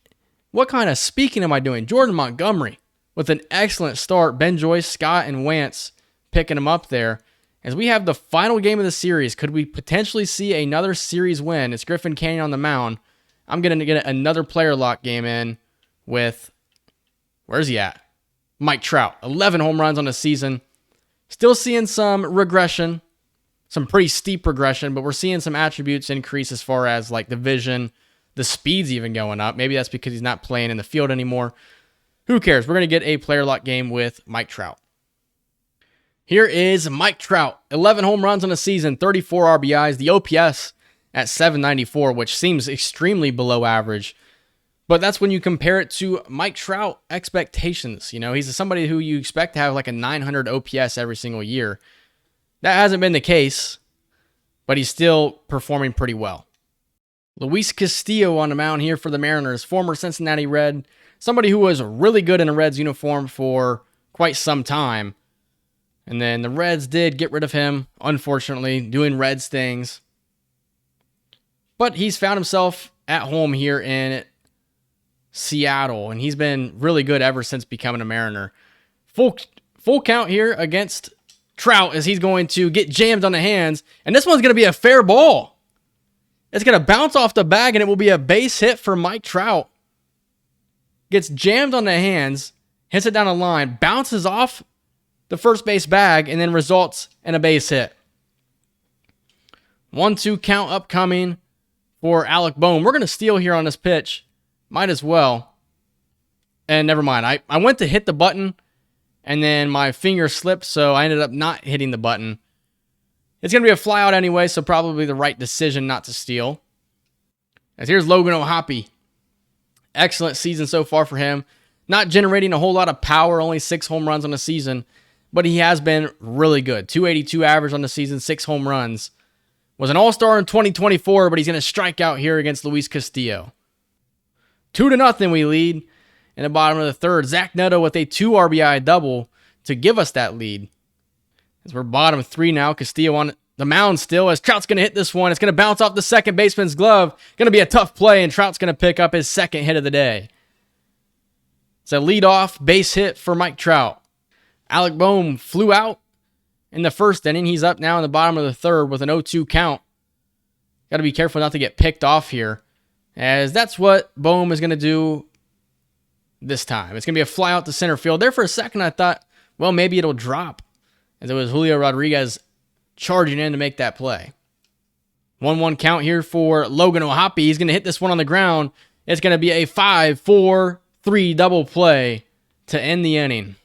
What kind of speaking am I doing? Jordan Montgomery with an excellent start. Ben Joyce, Scott, and Wance picking him up there. As we have the final game of the series, could we potentially see another series win? It's Griffin Canyon on the mound. I'm going to get another player lock game in with, where's he at? Mike Trout, 11 home runs on the season. Still seeing some regression, some pretty steep regression, but we're seeing some attributes increase as far as like the vision, the speed's even going up. Maybe that's because he's not playing in the field anymore. Who cares? We're going to get a player lock game with Mike Trout. Here is Mike Trout, 11 home runs on the season, 34 RBIs, the OPS at 794, which seems extremely below average. But that's when you compare it to Mike Trout expectations. You know, he's somebody who you expect to have like a 900 OPS every single year. That hasn't been the case, but he's still performing pretty well. Luis Castillo on the mound here for the Mariners, former Cincinnati Red, somebody who was really good in a Reds uniform for quite some time. And then the Reds did get rid of him, unfortunately, doing Reds things. But he's found himself at home here in Seattle, and he's been really good ever since becoming a Mariner. Full count here against Trout as he's going to get jammed on the hands, and this one's going to be a fair ball. It's going to bounce off the bag, and it will be a base hit for Mike Trout. Gets jammed on the hands, hits it down the line, bounces off the first base bag, and then results in a base hit. 1-2 count upcoming for Alec Bohm. We're going to steal here on this pitch. Might as well. And never mind. I went to hit the button, and then my finger slipped, so I ended up not hitting the button. It's going to be a fly out anyway, so probably the right decision not to steal. As here's Logan O'Hoppe. Excellent season so far for him. Not generating a whole lot of power, only 6 home runs on the season, but he has been really good. 282 average on the season, 6 home runs. Was an all-star in 2024, but he's going to strike out here against Luis Castillo. 2-0 we lead in the bottom of the third. Zach Neto with a 2 RBI double to give us that lead. As we're bottom 3 now, Castillo on the mound still as Trout's going to hit this one. It's going to bounce off the second baseman's glove. Going to be a tough play, and Trout's going to pick up his second hit of the day. It's a leadoff base hit for Mike Trout. Alec Bohm flew out in the first inning. He's up now in the bottom of the third with an 0-2 count. Got to be careful not to get picked off here, as that's what Bohm is going to do this time. It's going to be a fly out to center field. There for a second, I thought, well, maybe it'll drop, as it was Julio Rodriguez charging in to make that play. 1-1 count here for Logan O'Hoppe. He's going to hit this one on the ground. It's going to be a 5-4-3 double play to end the inning.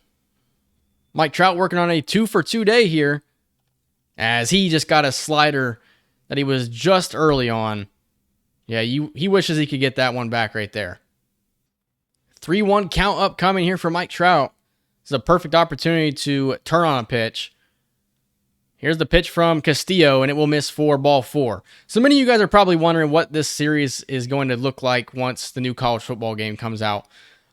Mike Trout working on a 2-for-2 day here, as he just got a slider that he was just early on. Yeah, he wishes he could get that one back right there. 3-1 count upcoming here for Mike Trout. It's a perfect opportunity to turn on a pitch. Here's the pitch from Castillo, and it will miss for ball 4. So many of you guys are probably wondering what this series is going to look like once the new college football game comes out.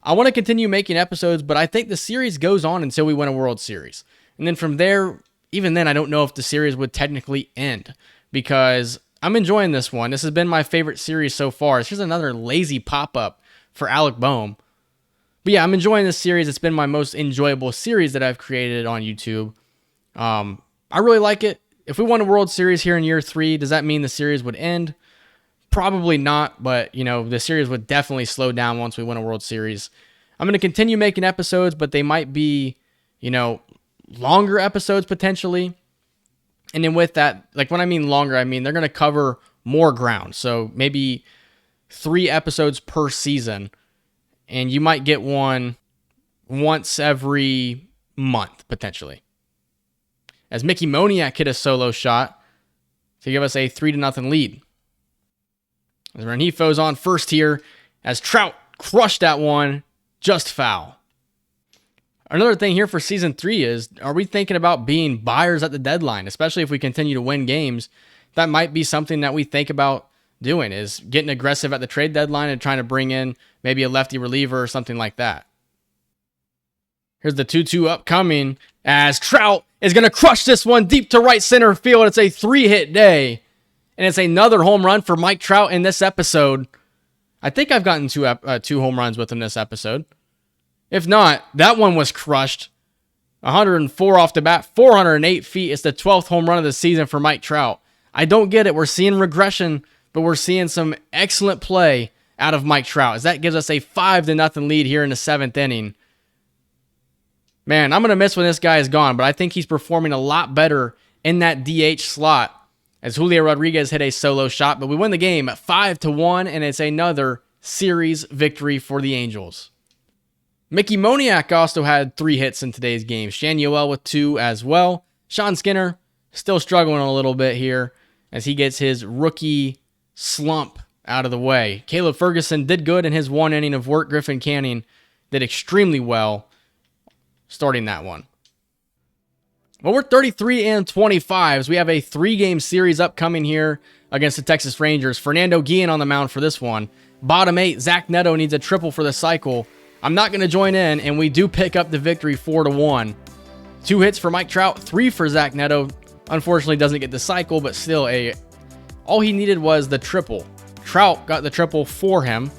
I want to continue making episodes, but I think the series goes on until we win a World Series. And then from there, even then, I don't know if the series would technically end, because I'm enjoying this one. This has been my favorite series so far. It's just another lazy pop-up for Alec Bohm. But yeah, I'm enjoying this series. It's been my most enjoyable series that I've created on YouTube. I really like it. If we won a World Series here in year 3, does that mean the series would end? Probably not, but the series would definitely slow down once we win a World Series. I'm going to continue making episodes, but they might be, longer episodes potentially. And then with that, like when I mean longer, I mean they're going to cover more ground. So maybe 3 episodes per season, and you might get one once every month potentially. As Mickey Moniak hit a solo shot to give us a 3-0 lead. As Renifo's on first here, as Trout crushed that one, just foul. Another thing here for Season 3 is, are we thinking about being buyers at the deadline, especially if we continue to win games? That might be something that we think about doing, is getting aggressive at the trade deadline and trying to bring in maybe a lefty reliever or something like that. Here's the 2-2 upcoming, as Trout is going to crush this one deep to right center field. It's a 3-hit day. And it's another home run for Mike Trout in this episode. I think I've gotten two home runs with him this episode. If not, that one was crushed. 104 off the bat, 408 feet. It's the 12th home run of the season for Mike Trout. I don't get it. We're seeing regression, but we're seeing some excellent play out of Mike Trout, as that gives us a 5-0 lead here in the 7th inning. Man, I'm going to miss when this guy is gone, but I think he's performing a lot better in that DH slot, as Julio Rodriguez hit a solo shot, but we win the game 5-1, and it's another series victory for the Angels. Mickey Moniak also had 3 hits in today's game. Shanuel with 2 as well. Sean Skinner still struggling a little bit here as he gets his rookie slump out of the way. Caleb Ferguson did good in his 1 inning of work. Griffin Canning did extremely well starting that one. Well, we're 33-25 as we have a 3-game series upcoming here against the Texas Rangers. Fernando Guillen on the mound for this one. Bottom 8, Zach Neto needs a triple for the cycle. I'm not going to join in, and we do pick up the victory 4-1. 2 hits for Mike Trout, 3 for Zach Neto. Unfortunately, doesn't get the cycle, but still, all he needed was the triple. Trout got the triple for him,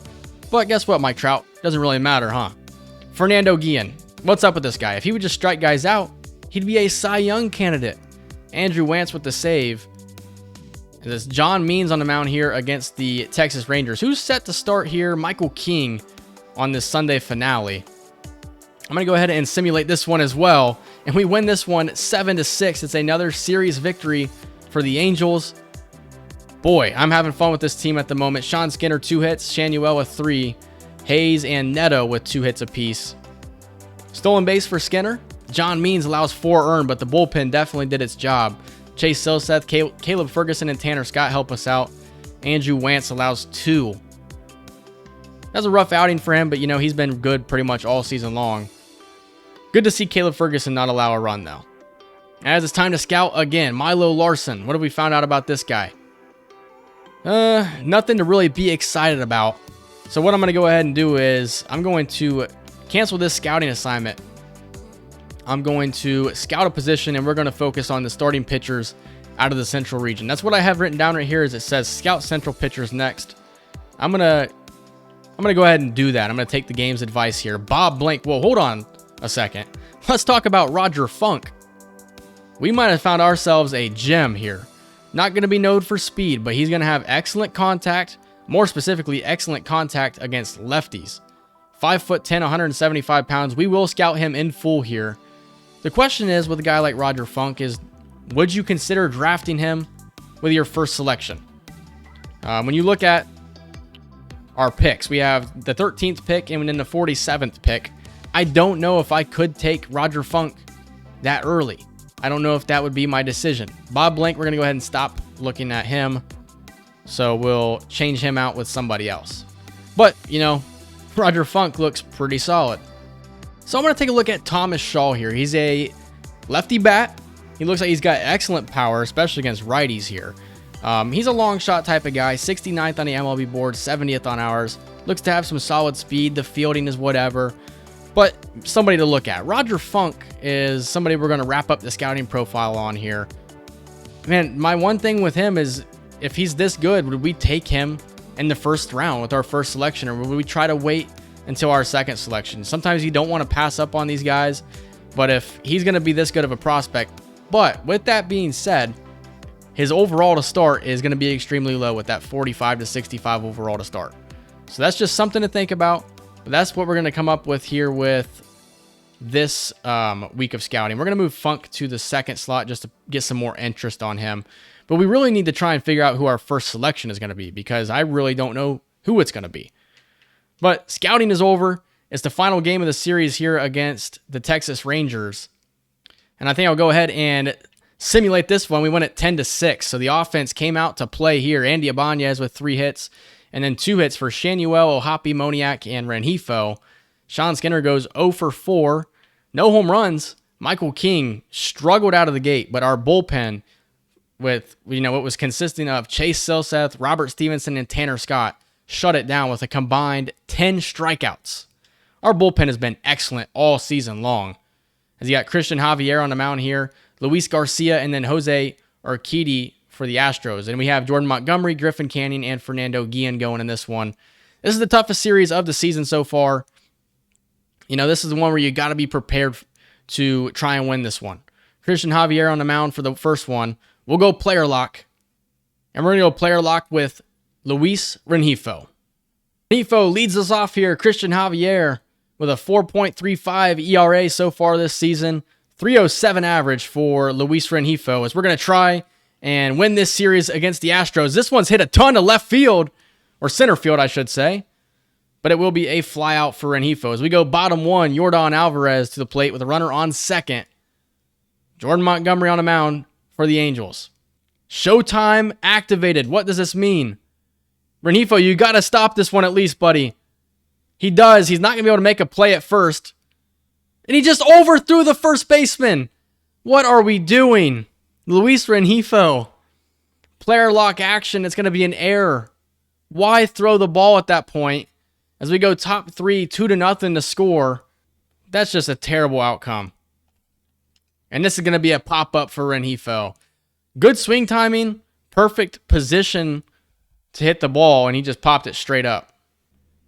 but guess what, Mike Trout? Doesn't really matter, huh? Fernando Guillen, what's up with this guy? If he would just strike guys out, he'd be a Cy Young candidate. Andrew Wantz with the save. There's John Means on the mound here against the Texas Rangers. Who's set to start here? Michael King on this Sunday finale. I'm going to go ahead and simulate this one as well. And we win this one 7-6. It's another series victory for the Angels. Boy, I'm having fun with this team at the moment. Sean Skinner, 2 hits. Shanuel with 3. Hayes and Neto with 2 hits apiece. Stolen base for Skinner. John Means allows 4 earned, but the bullpen definitely did its job. Chase Silseth, Caleb Ferguson, and Tanner Scott help us out. Andrew Wantz allows 2. That's a rough outing for him, but he's been good pretty much all season long. Good to see Caleb Ferguson not allow a run, though. As it's time to scout again, Milo Larson. What have we found out about this guy? Nothing to really be excited about. So what I'm going to go ahead and do is I'm going to cancel this scouting assignment. I'm going to scout a position, and we're going to focus on the starting pitchers out of the Central region. That's what I have written down right here. Is it says scout Central pitchers next. I'm gonna go ahead and do that. I'm gonna take the game's advice here. Bob Blank. Well, hold on a second. Let's talk about Roger Funk. We might have found ourselves a gem here. Not going to be known for speed, but he's going to have excellent contact. More specifically, excellent contact against lefties. 5'10", 175 pounds. We will scout him in full here. The question is, with a guy like Roger Funk, is would you consider drafting him with your first selection? When you look at our picks, we have the 13th pick and then the 47th pick. I don't know if I could take Roger Funk that early. I don't know if that would be my decision. Bob Blank, we're going to go ahead and stop looking at him. So we'll change him out with somebody else. But, Roger Funk looks pretty solid. So I'm going to take a look at Thomas Shaw here. He's a lefty bat. He looks like he's got excellent power, especially against righties here. He's a long shot type of guy. 69th on the MLB board, 70th on ours. Looks to have some solid speed. The fielding is whatever. But somebody to look at. Roger Funk is somebody we're going to wrap up the scouting profile on here. Man, my one thing with him is if he's this good, would we take him in the first round with our first selection, or would we try to wait until our second selection? Sometimes you don't want to pass up on these guys, but if he's going to be this good of a prospect. But with that being said, his overall to start is going to be extremely low with that 45 to 65 overall to start. So that's just something to think about. But that's what we're going to come up with here with this week of scouting. We're going to move Funk to the second slot just to get some more interest on him. But we really need to try and figure out who our first selection is going to be, because I really don't know who it's going to be. But scouting is over. It's the final game of the series here against the Texas Rangers. And I think I'll go ahead and simulate this one. We went at 10-6. So the offense came out to play here. Andy Ibanez with 3 hits. And then 2 hits for Shanuel, Ohapi, Moniak, and Rengifo. Sean Skinner goes 0 for 4. No home runs. Michael King struggled out of the gate, but our bullpen with, it was consisting of Chase Silseth, Robert Stevenson, and Tanner Scott shut it down with a combined 10 strikeouts. Our bullpen has been excellent all season long. As you got Christian Javier on the mound here, Luis Garcia, and then Jose Urquidy for the Astros. And we have Jordan Montgomery, Griffin Canning, and Fernando Guillen going in this one. This is the toughest series of the season so far. This is the one where you got to be prepared to try and win this one. Christian Javier on the mound for the first one. We'll go player lock. And we're going to go player lock with Luis Rengifo. Rengifo leads us off here. Christian Javier with a 4.35 ERA so far this season. 307 average for Luis Rengifo as we're going to try and win this series against the Astros. This one's hit a ton to left field, or center field, I should say. But it will be a fly out for Rengifo. As we go bottom one, Yordan Alvarez to the plate with a runner on second. Jordan Montgomery on the mound for the Angels. Showtime activated. What does this mean? Rengifo, you got to stop this one at least, buddy. He does. He's not going to be able to make a play at first. And he just overthrew the first baseman. What are we doing? Luis Rengifo. Player lock action. It's going to be an error. Why throw the ball at that point? As we go top three, 2-0 to score. That's just a terrible outcome. And this is going to be a pop-up for Rengifo. Good swing timing. Perfect position to hit the ball. And he just popped it straight up.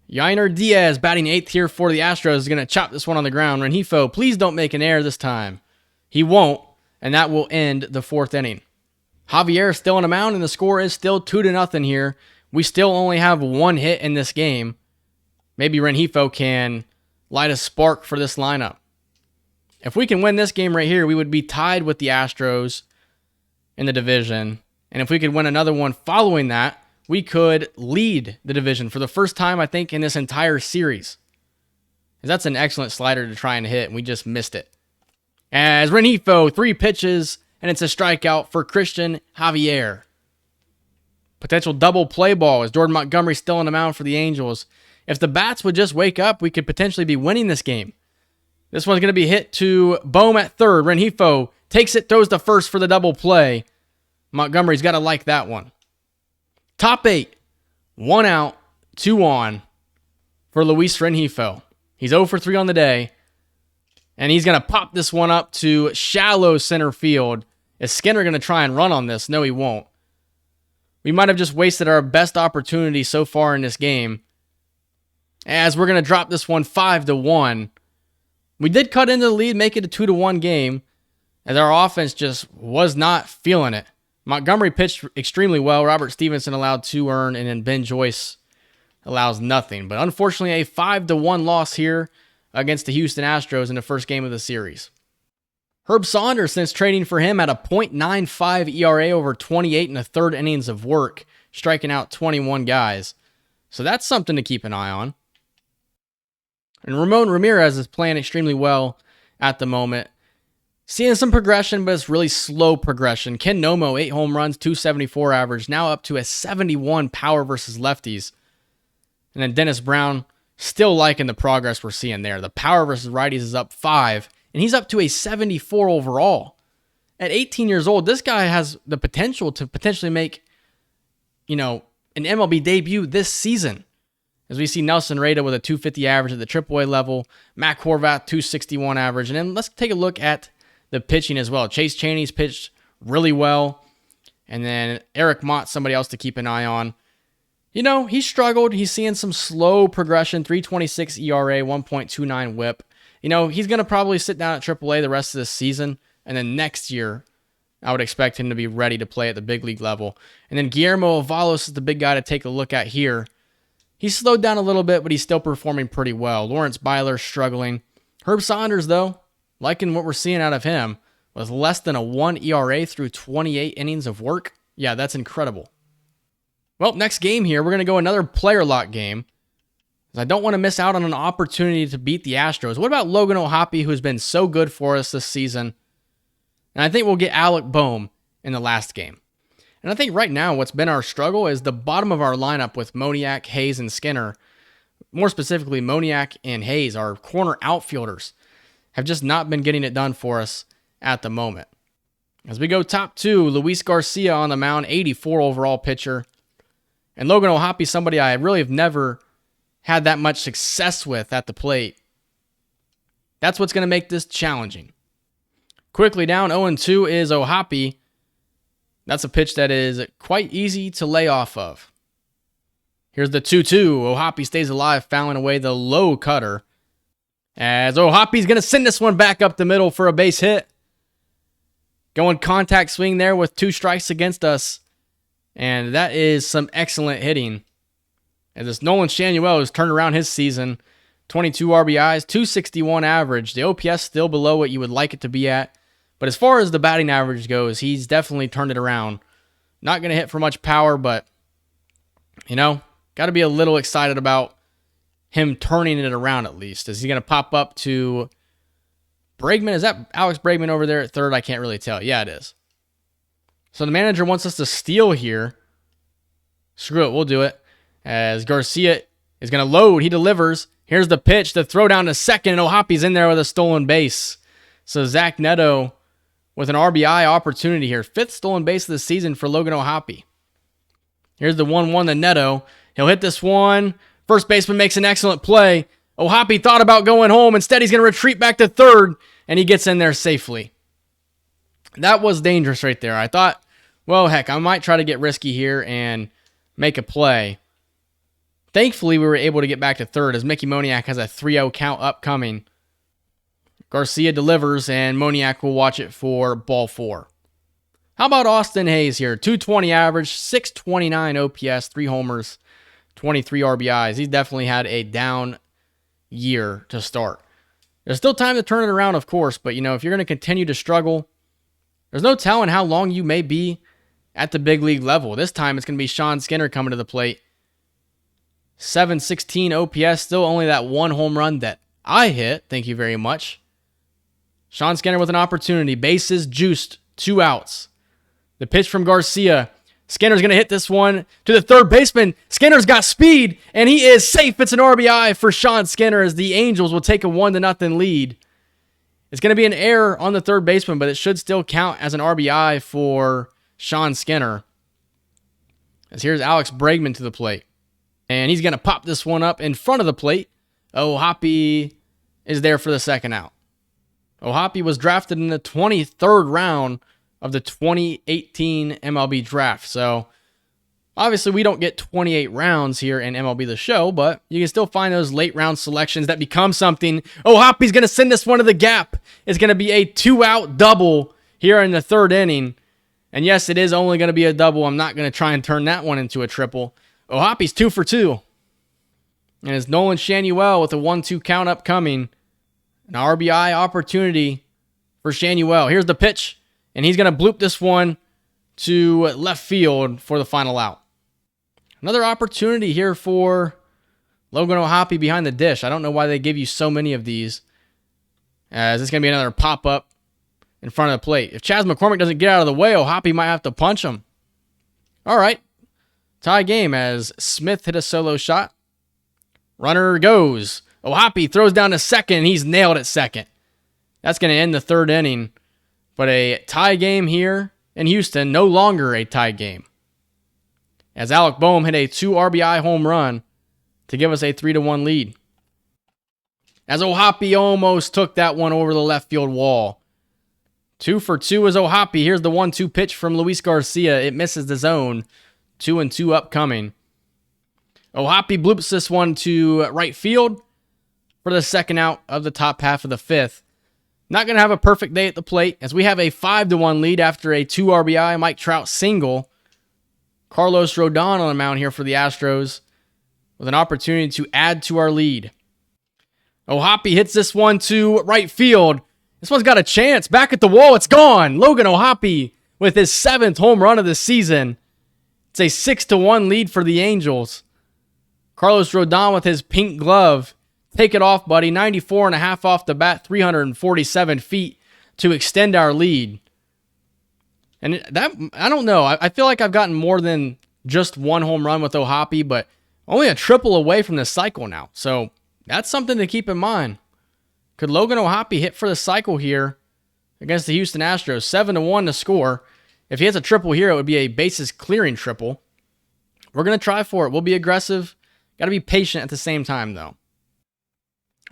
Yainer Diaz batting 8th here for the Astros is going to chop this one on the ground. Rengifo, please don't make an error this time. He won't. And that will end the 4th inning. Javier is still on the mound. And the score is still 2-0 here. We still only have one hit in this game. Maybe Rengifo can light a spark for this lineup. If we can win this game right here, we would be tied with the Astros in the division. And if we could win another one following that, we could lead the division for the first time, I think, in this entire series. That's an excellent slider to try and hit, and we just missed it. As Rengifo, 3 pitches, and it's a strikeout for Christian Javier. Potential double play ball as Jordan Montgomery still on the mound for the Angels. If the bats would just wake up, we could potentially be winning this game. This one's going to be hit to Bohm at third. Rengifo takes it, throws to first for the double play. Montgomery's got to like that one. Top 8. 1 out, 2 on for Luis Rengifo. He's 0 for 3 on the day. And he's going to pop this one up to shallow center field. Is Skinner going to try and run on this? No, he won't. We might have just wasted our best opportunity so far in this game. As we're going to drop this one 5-1. We did cut into the lead, make it a 2-1 game, as our offense just was not feeling it. Montgomery pitched extremely well. Robert Stevenson allowed 2 earned, and then Ben Joyce allows nothing. But unfortunately, a 5-1 loss here against the Houston Astros in the first game of the series. Herb Saunders, since trading for him, had a .95 ERA over 28 and a third innings of work, striking out 21 guys. So that's something to keep an eye on. And Ramon Ramirez is playing extremely well at the moment. Seeing some progression, but it's really slow progression. Ken Nomo, 8 home runs, 274 average, now up to a 71 power versus lefties. And then Dennis Brown, still liking the progress we're seeing there. The power versus righties is up 5, and he's up to a 74 overall. At 18 years old, this guy has the potential to potentially make, an MLB debut this season. As we see Nelson Rada with a 250 average at the AAA level, Matt Horvath 261 average, and then let's take a look at the pitching as well. Chase Chaney's pitched really well, and then Eric Mott, somebody else to keep an eye on. He struggled. He's seeing some slow progression, 3.26 ERA, 1.29 WHIP. He's going to probably sit down at AAA the rest of this season, and then next year, I would expect him to be ready to play at the big league level. And then Guillermo Avalos is the big guy to take a look at here. He's slowed down a little bit, but he's still performing pretty well. Lawrence Byler struggling. Herb Saunders, though, liking what we're seeing out of him, with less than a 1 ERA through 28 innings of work. Yeah, that's incredible. Well, next game here, we're going to go another player lock game. I don't want to miss out on an opportunity to beat the Astros. What about Logan O'Hoppe, who's been so good for us this season? And I think we'll get Alec Bohm in the last game. And I think right now what's been our struggle is the bottom of our lineup with Moniak, Hayes, and Skinner. More specifically, Moniak and Hayes, our corner outfielders, have just not been getting it done for us at the moment. As we go top 2, Luis Garcia on the mound, 84 overall pitcher. And Logan O'Hoppe, somebody I really have never had that much success with at the plate. That's what's going to make this challenging. Quickly down, 0-2 is O'Hoppe. That's a pitch that is quite easy to lay off of. Here's the 2-2. O'Hoppe stays alive, fouling away the low cutter. As O'Hoppy's going to send this one back up the middle for a base hit. Going contact swing there with 2 strikes against us. And that is some excellent hitting. As this Nolan Shanuel has turned around his season. 22 RBIs, 261 average. The OPS still below what you would like it to be at. But as far as the batting average goes, he's definitely turned it around. Not going to hit for much power, but, got to be a little excited about him turning it around at least. Is he going to pop up to Bregman? Is that Alex Bregman over there at third? I can't really tell. Yeah, it is. So the manager wants us to steal here. Screw it, we'll do it. As Garcia is going to load. He delivers. Here's the pitch. The throw down to second, and O'Hoppy's in there with a stolen base. So Zach Neto with an RBI opportunity here. 5th stolen base of the season for Logan O'Hoppy. Here's the 1-1 to Neto. He'll hit this one. First baseman makes an excellent play. O'Hoppy thought about going home. Instead, he's going to retreat back to third, and he gets in there safely. That was dangerous right there. I thought, well, heck, I might try to get risky here and make a play. Thankfully, we were able to get back to third as Mickey Moniak has a 3-0 count upcoming. Garcia delivers, and Moniak will watch it for ball 4. How about Austin Hayes here? 220 average, 629 OPS, 3 homers, 23 RBIs. He's definitely had a down year to start. There's still time to turn it around, of course, but, if you're going to continue to struggle, there's no telling how long you may be at the big league level. This time, it's going to be Sean Skinner coming to the plate. 716 OPS, still only that 1 home run that I hit. Thank you very much. Sean Skinner with an opportunity. Bases juiced. 2 outs. The pitch from Garcia. Skinner's going to hit this one to the third baseman. Skinner's got speed, and he is safe. It's an RBI for Sean Skinner as the Angels will take a 1-0 lead. It's going to be an error on the third baseman, but it should still count as an RBI for Sean Skinner. As here's Alex Bregman to the plate. And he's going to pop this one up in front of the plate. O'Hoppy is there for the second out. O'Hoppy was drafted in the 23rd round of the 2018 MLB draft. So, obviously, we don't get 28 rounds here in MLB the Show, but you can still find those late round selections that become something. O'Hoppy's going to send this one to the gap. It's going to be a 2-out double here in the 3rd inning. And yes, it is only going to be a double. I'm not going to try and turn that one into a triple. O'Hoppy's 2 for 2. And it's Nolan Shanuel with a 1-2 count upcoming. An RBI opportunity for Shanuel. Here's the pitch. And he's going to bloop this one to left field for the final out. Another opportunity here for Logan O'Hoppy behind the dish. I don't know why they give you so many of these. As it's going to be another pop-up in front of the plate. If Chas McCormick doesn't get out of the way, O'Hoppy might have to punch him. All right. Tie game as Smith hit a solo shot. Runner goes. O'Hoppy throws down to second, and he's nailed at second. That's going to end the 3rd inning. But a tie game here in Houston, no longer a tie game. As Alec Boehm hit a 2 RBI home run to give us a 3-1 lead. As O'Hoppy almost took that one over the left field wall. 2 for 2 is O'Hoppy. Here's the 1-2 pitch from Luis Garcia. It misses the zone. 2-2 upcoming. O'Hoppy bloops this one to right field for the second out of the top half of the 5th. Not going to have a perfect day at the plate as we have a 5-1 lead after a 2 RBI Mike Trout single. Carlos Rodon on the mound here for the Astros with an opportunity to add to our lead. O'Hoppy hits this one to right field. This one's got a chance. Back at the wall, it's gone. Logan O'Hoppy with his 7th home run of the season. It's a 6-1 lead for the Angels. Carlos Rodon with his pink glove. Take it off, buddy. 94.5 off the bat, 347 feet to extend our lead. And that, I don't know. I feel like I've gotten more than just 1 home run with O'Hoppy, but only a triple away from the cycle now. So that's something to keep in mind. Could Logan O'Hoppy hit for the cycle here against the Houston Astros? 7-1 to score. If he has a triple here, it would be a bases clearing triple. We're going to try for it. We'll be aggressive. Got to be patient at the same time, though.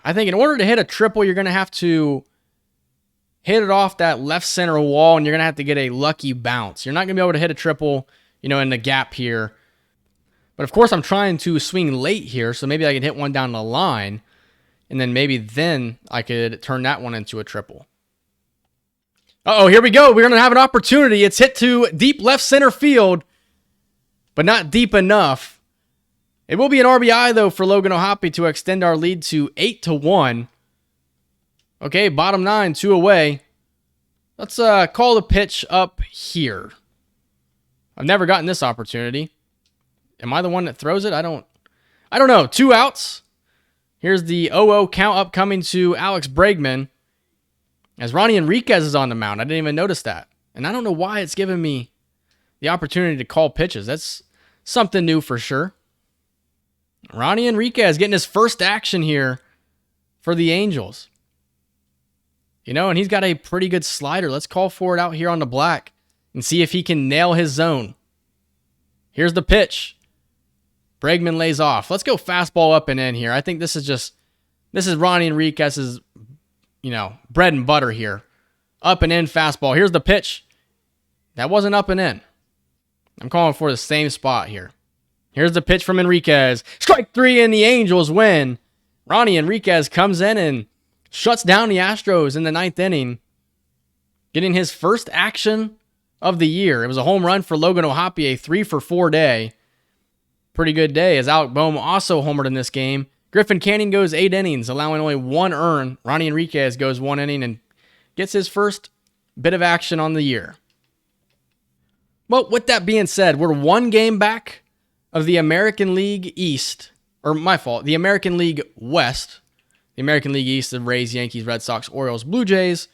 I think in order to hit a triple, you're going to have to hit it off that left center wall, and you're going to have to get a lucky bounce. You're not going to be able to hit a triple, in the gap here. But, of course, I'm trying to swing late here, so maybe I can hit one down the line and then maybe then I could turn that one into a triple. Uh-oh, here we go. We're going to have an opportunity. It's hit to deep left center field, but not deep enough. It will be an RBI, though, for Logan O'Hoppe to extend our lead to 8-1. Okay, bottom 9, 2 away. Let's call the pitch up here. I've never gotten this opportunity. Am I the one that throws it? I don't know. 2 outs. Here's the 0-0 count upcoming to Alex Bregman. As Ronnie Enriquez is on the mound. I didn't even notice that. And I don't know why it's giving me the opportunity to call pitches. That's something new for sure. Ronnie Enriquez getting his first action here for the Angels. You know, and he's got a pretty good slider. Let's call for it out here on the black and see if he can nail his zone. Here's the pitch. Bregman lays off. Let's go fastball up and in here. I think this is Ronnie Enriquez's, bread and butter here. Up and in fastball. Here's the pitch. That wasn't up and in. I'm calling for the same spot here. Here's the pitch from Enriquez. Strike 3 and the Angels win. Ronnie Enriquez comes in and shuts down the Astros in the 9th inning, getting his first action of the year. It was a home run for Logan O'Hoppe, a 3-for-4 day. Pretty good day, as Alec Bohm also homered in this game. Griffin Canning goes 8 innings, allowing only 1 earn. Ronnie Enriquez goes 1 inning and gets his first bit of action on the year. Well, with that being said, we're 1 game back of the American League East, or my fault, the American League West. The American League East of Rays, Yankees, Red Sox, Orioles, Blue Jays.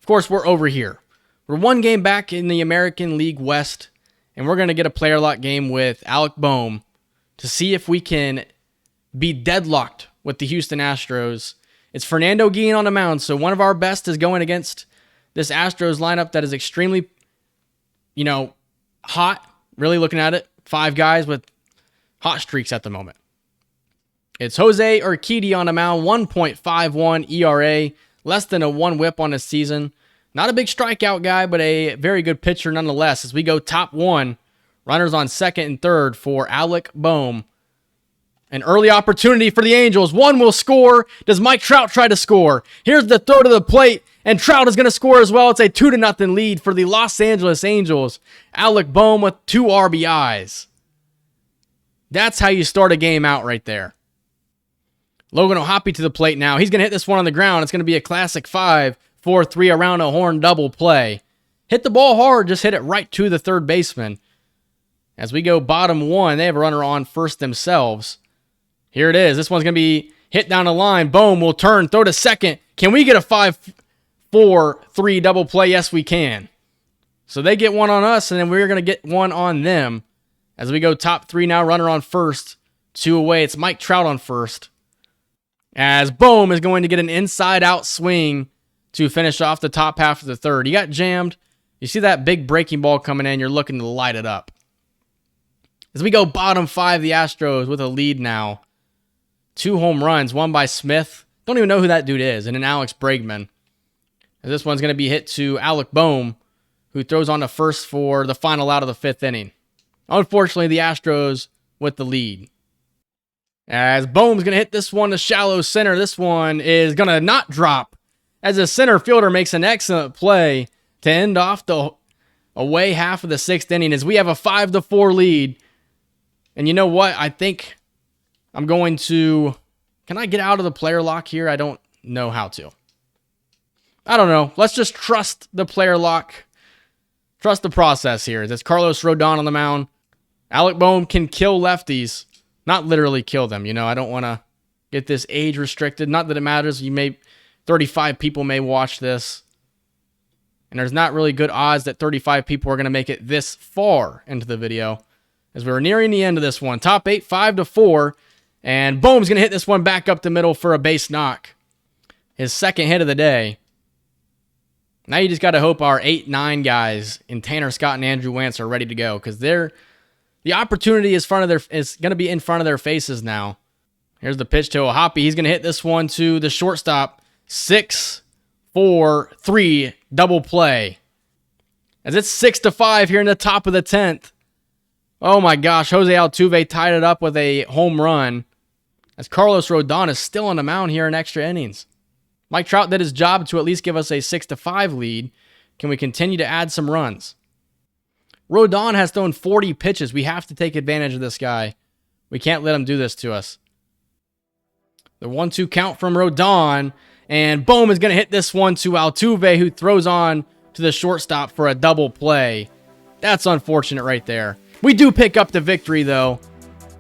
Of course, we're over here. We're 1 game back in the American League West, and we're going to get a player lock game with Alec Bohm to see if we can be deadlocked with the Houston Astros. It's Fernando Guillen on the mound, so one of our best is going against this Astros lineup that is extremely, hot. Really looking at it. 5 guys with hot streaks at the moment. It's Jose Urquidy on the mound, 1.51 ERA, less than a 1 whip on his season. Not a big strikeout guy, but a very good pitcher nonetheless. As we go top 1, runners on second and third for Alec Bohm. An early opportunity for the Angels. 1 will score. Does Mike Trout try to score? Here's the throw to the plate, and Trout is going to score as well. It's a 2-0 lead for the Los Angeles Angels. Alec Bohm with 2 RBIs. That's how you start a game out right there. Logan O'Hoppe to the plate now. He's going to hit this one on the ground. It's going to be a classic 5-4-3 around a horn double play. Hit the ball hard, just hit it right to the third baseman. As we go bottom 1, they have a runner on first themselves. Here it is. This one's going to be hit down the line. Bohm will turn, throw to second. Can we get a 5-4-3 double play? Yes, we can. So they get one on us, and then we're going to get one on them. As we go top 3 now, runner on first, 2 away. It's Mike Trout on first. As Bohm is going to get an inside-out swing to finish off the top half of the third. He got jammed. You see that big breaking ball coming in. You're looking to light it up. As we go bottom 5, the Astros with a lead now. 2 home runs, 1 by Smith. Don't even know who that dude is. And then Alex Bregman. As this one's going to be hit to Alec Bohm, who throws on to first for the final out of the 5th inning. Unfortunately, the Astros with the lead. As Bohm's going to hit this one to shallow center. This one is going to not drop. As a center fielder makes an excellent play to end off the away half of the 6th inning as we have a 5-4 lead. And you know what? I think I'm going to... Can I get out of the player lock here? I don't know how to. I don't know. Let's just trust the player lock. Trust the process here. That's Carlos Rodon on the mound. Alec Bohm can kill lefties. Not literally kill them. I don't want to get this age restricted. Not that it matters. 35 people may watch this. And there's not really good odds that 35 people are going to make it this far into the video. As we're nearing the end of this one. Top 8, 5-4. And Bohm's going to hit this one back up the middle for a base knock. His second hit of the day. Now you just got to hope our 8-9 guys in Tanner Scott and Andrew Wentz are ready to go. Because the opportunity is going to be in front of their faces now. Here's the pitch to O'Hoppe. He's going to hit this one to the shortstop. 6-4-3 double play. As it's 6-5 here in the top of the 10th. Oh my gosh, Jose Altuve tied it up with a home run. as Carlos Rodon is still on the mound here in extra innings. Mike Trout did his job to at least give us a 6-5 lead. Can we continue to add some runs? Rodon has thrown 40 pitches. We have to take advantage of this guy. We can't let him do this to us. The 1-2 count from Rodon, and boom, is going to hit this one to Altuve, who throws on to the shortstop for a double play. That's unfortunate right there. We do pick up the victory, though.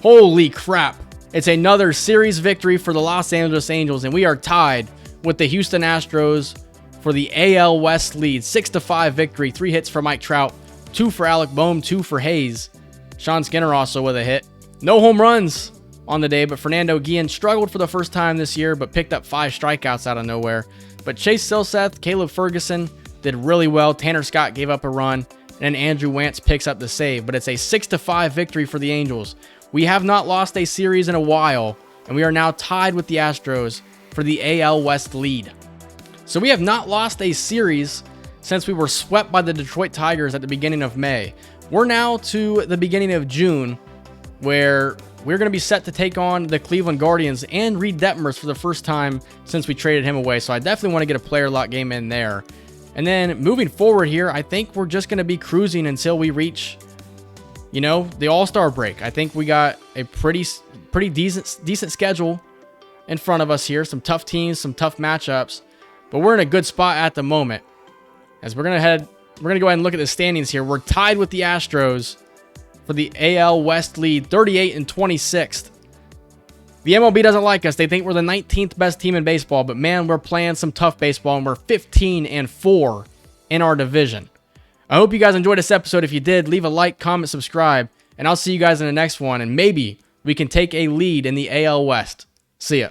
Holy crap. It's another series victory for the Los Angeles Angels, and we are tied with the Houston Astros for the AL West lead. 6-5 victory. 3 hits for Mike Trout, 2 for Alec Boehm, 2 for Hayes. Sean Skinner also with a hit. No home runs on the day, but Fernando Guillen struggled for the first time this year, but picked up 5 strikeouts out of nowhere. But Chase Silseth, Caleb Ferguson did really well. Tanner Scott gave up a run, and Andrew Wantz picks up the save. But it's a 6-5 victory for the Angels. We have not lost a series in a while, and we are now tied with the Astros for the AL West lead. So we have not lost a series since we were swept by the Detroit Tigers at the beginning of May. We're now to the beginning of June, where we're going to be set to take on the Cleveland Guardians and Reed Detmers for the first time since we traded him away. So I definitely want to get a player lock game in there. And then moving forward here, I think we're just going to be cruising until we reach, the All-Star break. I think we got a pretty decent schedule in front of us here. Some tough teams, some tough matchups. But we're in a good spot at the moment. As we're going to go ahead and look at the standings here. We're tied with the Astros for the AL West lead, 38 and 26th. The MLB doesn't like us. They think we're the 19th best team in baseball, but man, we're playing some tough baseball, and we're 15 and 4 in our division. I hope you guys enjoyed this episode. If you did, leave a like, comment, subscribe, and I'll see you guys in the next one, and maybe we can take a lead in the AL West. See ya.